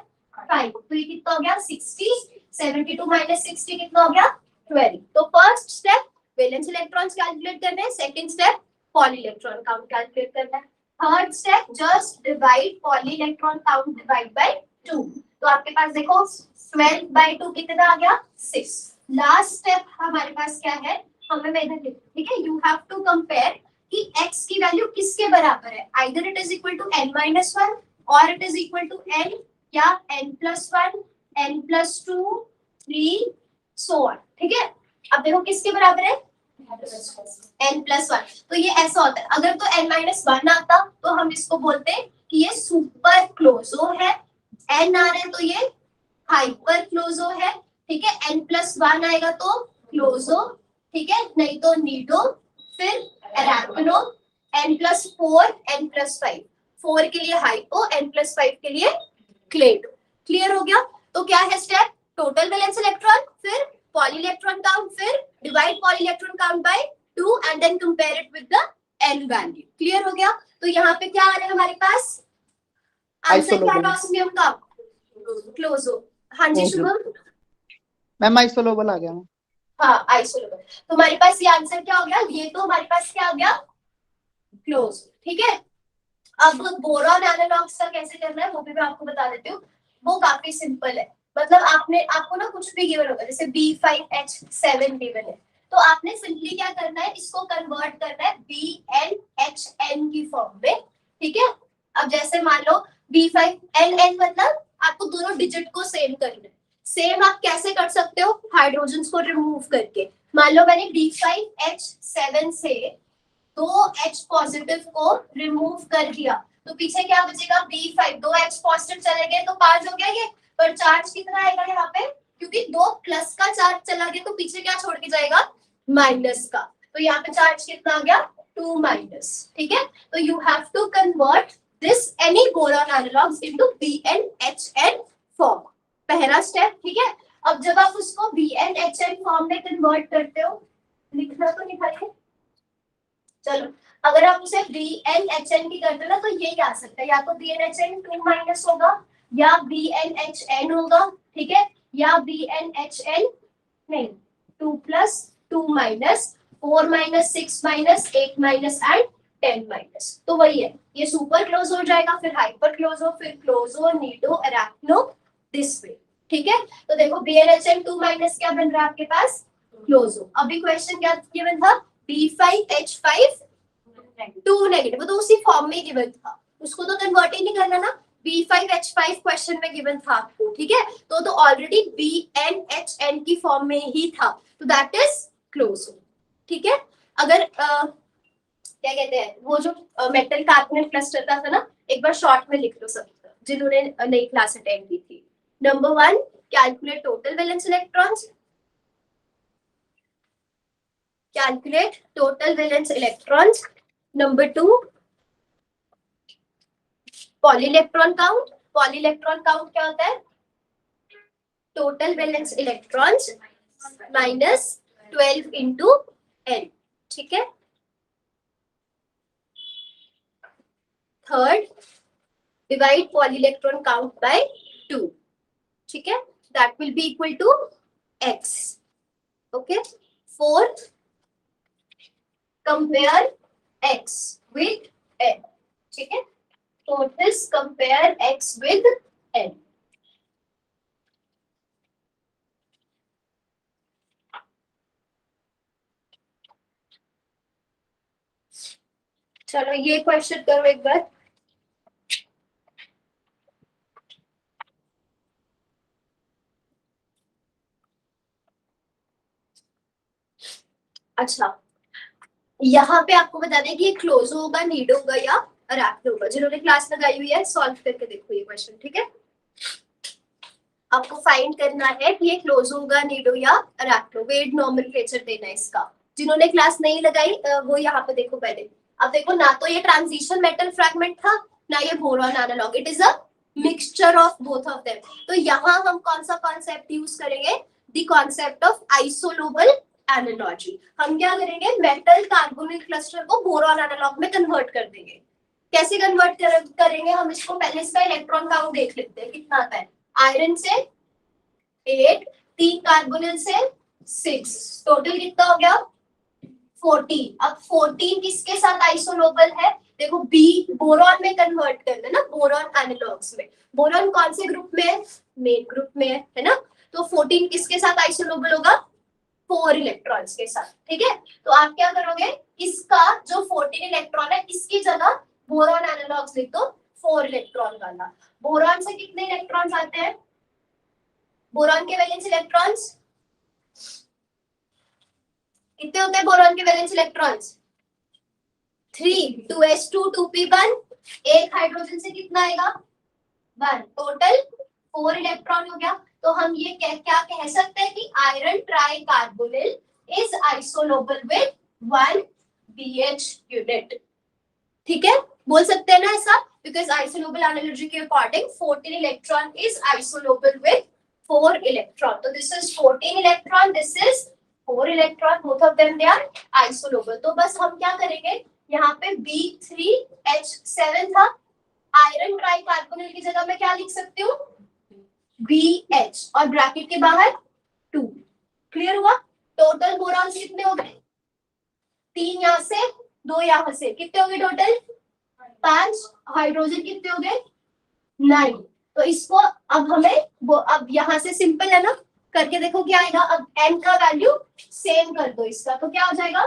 5, तो ये कितना हो गया 60, 72 माइनस 60 कितना हो गया 12। तो first step valence electrons calculate करने हैं, second step poly electron count calculate करना है, third step just divide poly electron count divide by 2। तो आपके पास देखो 12/2 कितना आ गया 6। लास्ट स्टेप हमारे पास क्या है, हमें मेथड लिखो, ठीक है। यू हैव टू कंपेयर कि x की वैल्यू किसके बराबर है, either it is equal to n-1 और it is equal to n या n+1, n+2, 3 so on, ठीक है। अब देखो किसके बराबर है n+1, तो ये ऐसा होता है, अगर तो n-1 आता तो हम इसको बोलते हैं कि ये सुपर क्लोजो है, n आ रहा है तो ये हाइपर क्लोजो है, ठीक है। n+1 आएगा तो क्लोजो, ठीक है, नहीं तो नीडो, फिर अराक्नो, n+4, n+5, 4 के लिए हाइपो, n+5 के लिए क्लेडो। क्लियर हो गया। तो क्या है स्टेप, टोटल वैलेंस इलेक्ट्रॉन, फिर पॉली इलेक्ट्रॉन काउंट, फिर divide poly electron count by 2 and then compare it with the n value. Clear हो गया। तो यहाँ पे क्या आ रहा है हमारे पास, आंसर क्या है ऑस्मियम का क्लोजो। हाँ जी शुभम, मैम आइसोलोबल आ गया। हाँ आइसोलेबल। तो हमारे पास ये आंसर क्या हो गया, ये तो हमारे पास क्या हो गया क्लोज, ठीक है। अब बोरॉन एनालॉग्स का कैसे करना है वो भी मैं आपको बता देती हूँ, वो काफी सिंपल है। मतलब आपको ना कुछ भी गिवन होगा, जैसे B5H7 गिवन है, तो आपने सिंपली क्या करना है, इसको कन्वर्ट करना है BnHn की फॉर्म में, ठीक है। अब जैसे मान लो B5NN मतलब आपको दोनों डिजिट को सेम करना है। सेम आप कैसे कर सकते हो, हाइड्रोजन को रिमूव करके। मान लो मैंने B5H7 से 2H पॉजिटिव को रिमूव कर दिया, तो पीछे क्या बचेगा, B5, 2H पॉजिटिव चले गए तो 5 हो गया ये, पर चार्ज कितना आएगा यहाँ पे, क्योंकि 2 प्लस का चार्ज चला गया तो पीछे क्या छोड़ के जाएगा, माइनस का, तो यहाँ पे चार्ज कितना आ गया, 2 माइनस, ठीक है। तो you have to convert this any boron analogues into BnHn form, पहला स्टेप, ठीक है। अब जब आप उसको BnHn फॉर्म में कन्वर्ट करते हो, लिखना तो निकालिए, चलो अगर आप उसे BnHn की करते हो ना, तो ये क्या आ सकता है, या तो BnHn 2 माइनस होगा, या BnHn होगा, ठीक है, या BnHn नहीं 2 plus 2 minus 4 minus 6 minus 8 minus and 10 minus, तो वही है, ये सुपर क्लोज हो जाएगा, फिर हाइपर क्लोज हो, फिर क्लोजो, नीडो, अराक्नो, दिस वे, ठीक है। तो देखो BnHn 2 माइनस क्या बन रहा है आपके पास, क्लोजो। अभी क्वेश्चन क्या गिवन था, B5H5 2 नेगेटिव, तो उसी फॉर्म में गिवन था, उसको तो कन्वर्ट ही नहीं करना ना, B5H5 क्वेश्चन में गिवन था आपको, ठीक है, तो ऑलरेडी BnHn की फॉर्म में ही था, तो दैट इज क्लोज, ठीक है। अगर क्या कहते हैं, वो जो मेटल कार्बोनेट क्लस्टर का था ना, एक बार शॉर्ट में लिख लो सब, जिन्होंने नई क्लास अटेंड की थी। Number 1, calculate total valence electrons, calculate total valence electrons. Number 2, polyelectron count. Polyelectron count क्या होता है, total valence electrons minus 12 into n, ठीक है। Third, divide polyelectron count by 2, ठीक है, that will be equal to x, okay. Fourth, compare x with n, ठीक है, so this compare x with n. चलो ये क्वेश्चन करो एक बार, अच्छा यहाँ पे आपको बता दें कि ये क्लोज होगा, नीड होगा या अराक्नो होगा, जिन्होंने क्लास लगाई हुई है सॉल्व करके देखो ये क्वेश्चन, ठीक है। आपको फाइंड करना है कि ये क्लोज होगा, नीडो या अराक्नो, वेट नॉमेनक्लेचर देना है इसका। जिन्होंने क्लास नहीं लगाई वो यहाँ पे देखो पहले। अब देखो ना तो ये ट्रांजिशन मेटल फ्रैगमेंट था, ना ये boron analogue, it is a mixture of both of them. तो यहाँ हम कौन सा कॉन्सेप्ट यूज करेंगे, the concept of isolobal analogy. हम क्या करेंगे, मेटल कार्बोनिल क्लस्टर को बोरॉन एनालॉग में कन्वर्ट कर देंगे। कैसे कन्वर्ट करेंगे हम इसको, पहले इसका इलेक्ट्रॉन काउंट देख लेते हैं कितना आता है। आयरन से 8, 3 कार्बोनिल से 6, टोटल कितना हो गया 14। अब 14 किसके साथ आइसोलोबल है, देखो बी बोरॉन में कन्वर्ट कर देना, बोरॉन एनालॉग्स में। बोरॉन कौन से ग्रुप में है, मेन ग्रुप में है ना, तो 14 किसके साथ आइसोलोबल होगा, 4 इलेक्ट्रॉन्स के साथ, ठीक है। तो आप क्या करोगे, इसका जो 14 इलेक्ट्रॉन है इसकी जगह बोरॉन एनालॉग्स लिख दो 4 इलेक्ट्रॉन वाला। बोरॉन से कितने इलेक्ट्रॉन्स आते हैं, बोरॉन के वैलेंस इलेक्ट्रॉन्स कितने होते हैं, बोरॉन के वैलेंस इलेक्ट्रॉन्स 3, 2s2 2p1, एक हाइड्रोजन से कितना आएगा 1, टोटल 4 इलेक्ट्रॉन हो गया। तो हम ये क्या कह सकते हैं कि iron tricarbonyl is isolobal with 1 BH unit, ठीक है, बोल सकते हैं ना ऐसा, बिकॉज आइसोलोबल एनालॉजी के according 14 electron is isolobal with 4 electron. तो this is 14 electron, this is 4 electron, both of them they are isolobal. तो बस हम क्या करेंगे, यहाँ पे B3H7 था, आयरन ट्राई कार्बोनिल की जगह मैं क्या लिख सकती हूँ BH, और ब्रैकेट के बाहर 2, क्लियर हुआ। टोटल बोरॉन्स कितने हो गए, 3 यहाँ से 2 यहाँ से, कितने हो गए टोटल 5, हाइड्रोजन कितने हो गए 9। तो इसको अब हमें अब यहाँ से सिंपल है ना, करके देखो क्या आएगा। अब n का वैल्यू सेम कर दो इसका, तो क्या हो जाएगा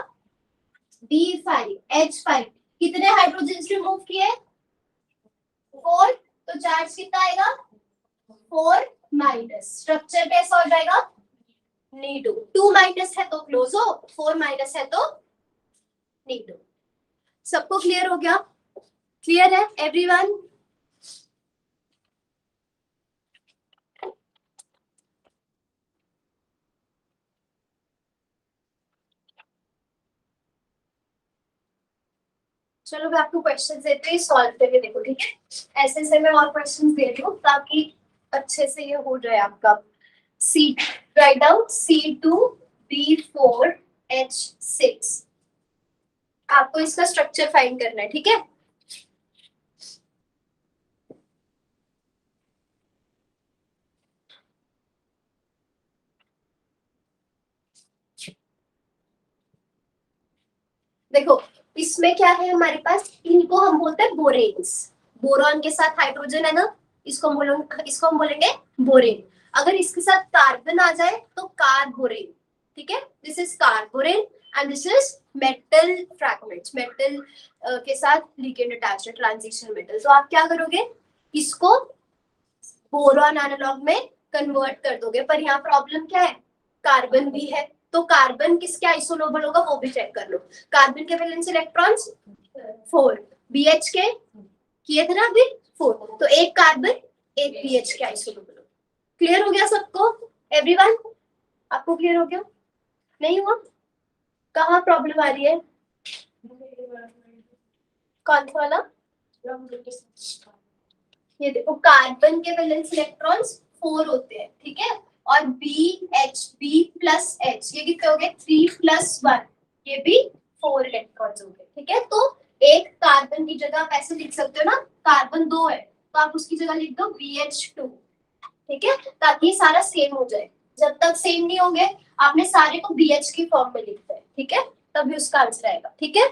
B5H5। कितने हाइड्रोजन रिमूव किए 4, तो चार्ज कितना आएगा 4 माइनस। स्ट्रक्चर कैसा हो जाएगा नीडो। 2 माइनस है तो क्लोज हो, 4 माइनस है तो नीडो। सबको क्लियर हो गया? क्लियर है एवरीवन? चलो मैं आपको क्वेश्चन देते ही सॉल्व करके देखो, ठीक है? ऐसे ऐसे मैं और क्वेश्चन दे रही हूँ ताकि अच्छे से ये हो जाए आपका। सी राइट डाउन C2B4H6। आपको इसका स्ट्रक्चर फाइंड करना है, ठीक है? देखो इसमें क्या है हमारे पास, इनको हम बोलते हैं बोरेन्स। बोरॉन के साथ हाइड्रोजन है ना, इसको हम बोलेंगे बोरेन। अगर इसके साथ कार्बन आ जाए तो कार्बोरेन, ठीक है? This is carborane and this is metal fragments. Metal के साथ लिगेंड अटैच्ड है, ट्रांजिशन मेटल। तो आप क्या करोगे, इसको बोरॉन एनालॉग में कन्वर्ट कर दोगे। पर यहाँ प्रॉब्लम क्या है, कार्बन भी है, तो कार्बन किसके आइसोनोबल होगा वो भी चेक कर लो। कार्बन के वैलेंस इलेक्ट्रॉन्स 4, BH के किए थे ना अभी 4, तो एक कार्बन एक BH के आइसोनोबल। क्लियर हो गया सबको एवरीवन? आपको क्लियर हो गया? नहीं हुआ? कहाँ प्रॉब्लम आ रही है? कौन सा वाला? ये देखो कार्बन के वैलेंस इलेक्ट्रॉन्स 4 होते हैं, ठीक है? और B प्लस H ये कितने हो गए 3 प्लस 1, ये भी 4 इलेक्ट्रॉन्स हो गए, ठीक है? तो एक कार्बन की जगह आप ऐसे लिख सकते हो ना, कार्बन 2 है तो आप उसकी जगह लिख दो BH2, ठीक है? ताकि ये सारा सेम हो जाए। जब तक सेम नहीं होंगे आपने सारे को BH की फॉर्म में लिखना है, ठीक है? तभी उसका आंसर आएगा, ठीक है?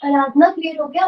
आराधना क्लियर हो गया?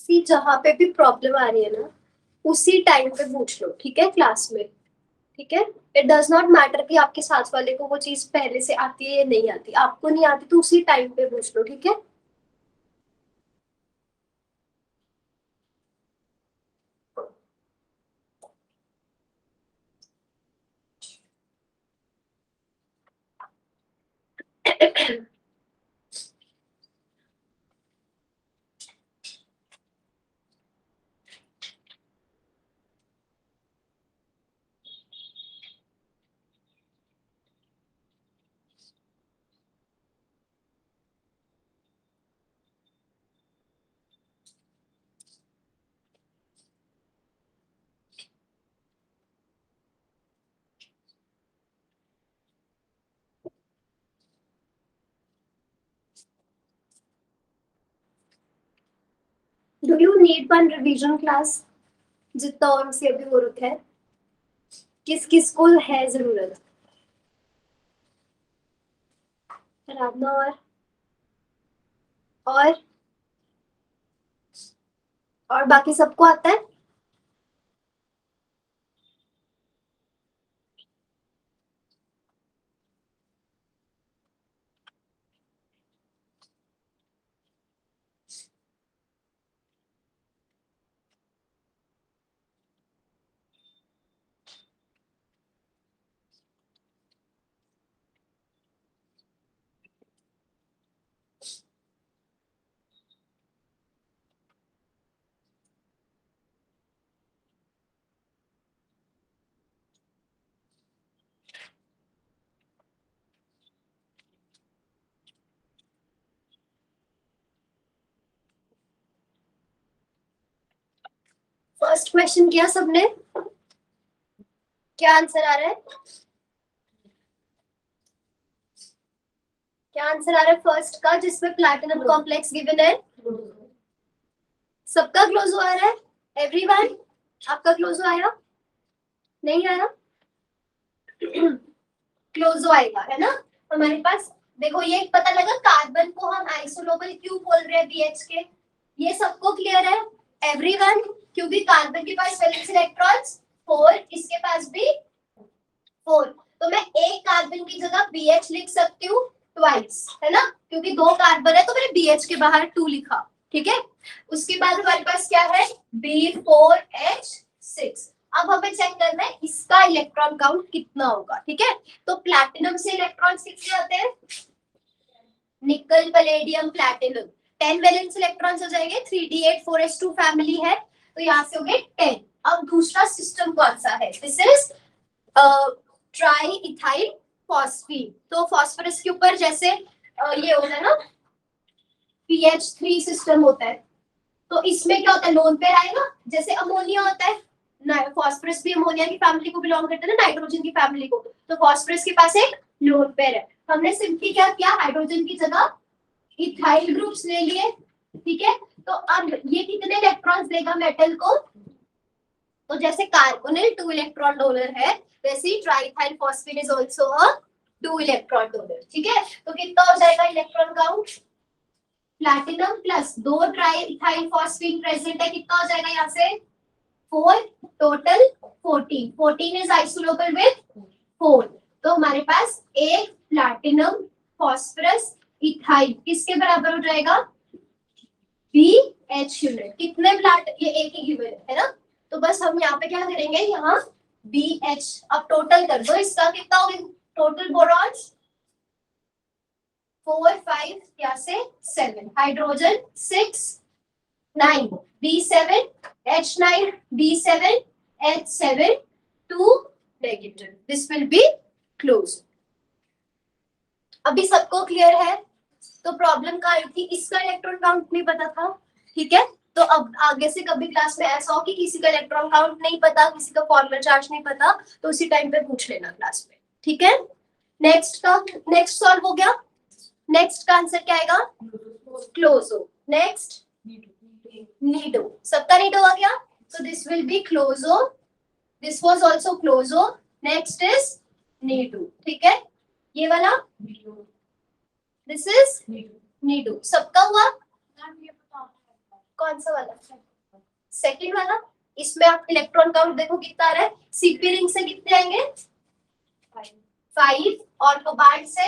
सी जहाँ पे भी प्रॉब्लम आ रही है ना उसी टाइम पे पूछ लो, ठीक है, क्लास में, ठीक है। इट डज नॉट मैटर कि आपके साथ वाले को वो चीज पहले से आती है या नहीं आती, आपको नहीं आती तो उसी टाइम पे पूछ लो, ठीक है। Do you need one revision class? जितना और से अभी हो रखा है, किस किस को है जरूरत? आराधना और और बाकी सबको आता है? फर्स्ट क्वेश्चन किया सबने? क्या आंसर आ रहा है? क्या आंसर आ रहा है फर्स्ट का, जिसमें प्लैटिनम कॉम्प्लेक्स गिवन है? सबका क्लोज आ रहा है? एवरीवन आपका क्लोज आया? नहीं आया? क्लोजो आएगा, है ना हमारे पास। देखो ये पता लगा कार्बन को हम आइसोलोबल क्यों बोल रहे हैं बीएच के, ये सबको क्लियर है एवरीवन? क्योंकि कार्बन के पास वैलेंस इलेक्ट्रॉन्स 4, इसके पास भी 4, तो मैं एक कार्बन की जगह BH लिख सकती हूँ ट्वाइस, है ना, क्योंकि 2 कार्बन है तो मैंने BH के बाहर 2 लिखा, ठीक है। उसके बाद हमारे पास क्या है, B4H6। अब हमें चेक करना है इसका इलेक्ट्रॉन काउंट कितना होगा, ठीक है। तो प्लैटिनम से इलेक्ट्रॉन्स कितने आते हैं? निकल पैलेडियम प्लैटिनम 10 वैलेंस इलेक्ट्रॉन्स हो जाएंगे, 3d8 4s2 फैमिली है तो यहाँ से हो गए 10। अब दूसरा सिस्टम कौन सा है? This is try ethyl phosphine. तो फॉस्फोरस के ऊपर जैसे ये होता है ना PH3 सिस्टम होता है, तो इसमें क्या होता है, लोन पेयर आएगा, जैसे अमोनिया होता है, फॉस्फोरस भी अमोनिया की फैमिली को बिलोंग करता है ना, नाइट्रोजन की फैमिली को, तो फॉस्फोरस के पास एक लोन पेयर है। हमने सिंपली क्या किया, हाइड्रोजन की जगह इथाइल ग्रुप्स ले लिए, ठीक है। तो अब ये कितने इलेक्ट्रॉन्स देगा मेटल को? तो जैसे कार्बोनिल 2 इलेक्ट्रॉन डोनर है, वैसे ही triethyl phosphate is also a 2 electron donor, ठीक है। तो कितना हो जाएगा electron count? Platinum plus 2 triethyl phosphate present है, कितना हो जाएगा यहाँ से? 4, टोटल 14। 14 इज आइसोलोबल विद 4, तो हमारे पास एक प्लैटिनम फॉस्फोरस इथाइल किसके बराबर हो जाएगा? BH unit. कितने प्लैट, ये एक ही गिवन है ना, तो बस हम यहाँ पे क्या करेंगे, यहाँ BH अब टोटल कर दो, इसका कितना होगा टोटल बोरॉन्स? 4 5 यहाँ से 7, hydrogen 6 9, B7 H9 B7 H7 2 negative, this will be close. अभी सबको क्लियर है? तो प्रॉब्लम क्या आई थी, इसका इलेक्ट्रॉन काउंट नहीं पता था, ठीक है। तो अब आगे से कभी क्लास में ऐसा हो कि किसी का इलेक्ट्रॉन काउंट नहीं पता, किसी का फॉर्मल चार्ज नहीं पता, तो उसी टाइम पे पूछ लेना क्लास में, ठीक है। नेक्स्ट सॉल्व हो गया। नेक्स्ट का आंसर क्या आएगा? क्लोजो। नेक्स्ट नीडो, सबका नीडो आ गया, so this will be closo, this was also closo, next is Nido, ठीक है। ये वाला this is नीडो, सबका हुआ? कौन सा वाला? सेकंड वाला। इसमें आप इलेक्ट्रॉन काउंट देखो कितना आ रहा है। सीपी रिंग से कितने आएंगे? 5। और कोबाल्ट से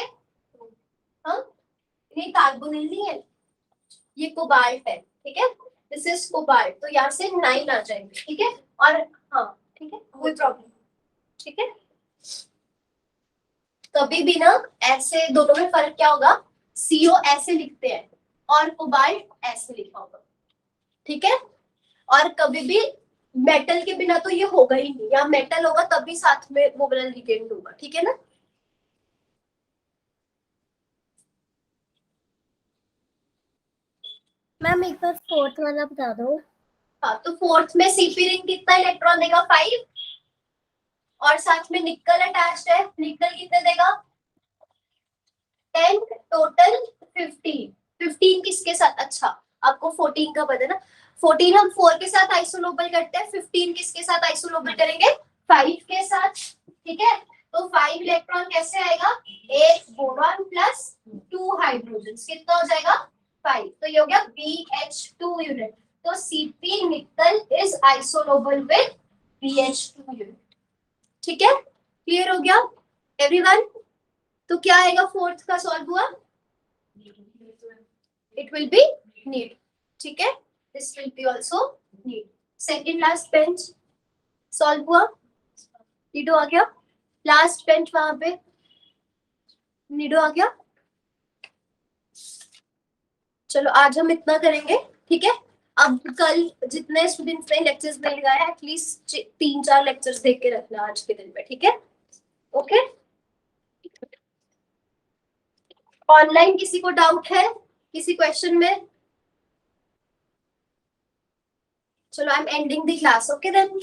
हाँ, नहीं कार्बोनिल नहीं है, ये कोबाल्ट है, ठीक है, दिस इज कोबाल्ट, तो यहाँ से 9 आ जाएंगे, ठीक है। और हाँ ठीक है, कोई प्रॉब्लम, ठीक है। कभी भी ना ऐसे दोनों में फर्क क्या होगा, CO ऐसे लिखते हैं और कोबाल्ट ऐसे लिखा होगा, ठीक है। और कभी भी मेटल के बिना तो ये होगा ही नहीं, या मेटल होगा तभी साथ में वो वाला लिगेंड होगा, ठीक है ना। मैम एक बार फोर्थ वाला बता दो। हाँ, तो फोर्थ में सीपी रिंग कितना इलेक्ट्रॉन देगा? 5। और साथ में निकल अटैच्ड है, निकल कितने देगा? 10, टोटल 15। 15 किसके साथ? अच्छा, आपको 14 का पता है ना। 14 हम 4 के साथ आइसोलोबल करते हैं, 15 किसके साथ आइसोलोबल करेंगे? 5 के साथ, ठीक है। तो 5 इलेक्ट्रॉन कैसे आएगा? एक बोरॉन प्लस 2 हाइड्रोजन, कितना हो जाएगा? 5। तो ये हो गया BH2 यूनिट। तो Cp निकल is isolobal with BH2 unit, ठीक है। क्लियर हो गया एवरीवन? तो क्या आएगा फोर्थ का सॉल्व हुआ? इट विल बी नीड, ठीक है, this will be also need. Second last bench solve हुआ, नीडो आ गया। लास्ट बेंच वहां पे नीडो आ गया। चलो आज हम इतना करेंगे, ठीक है। अब कल जितने स्टूडेंट्स ने लेक्चर्स मिल गए एटलीस्ट 3-4 लेक्चर्स देख के रखना आज के दिन में, ठीक है। ओके, ऑनलाइन किसी को डाउट है, किसी क्वेश्चन में? चलो I am ending the class, okay then.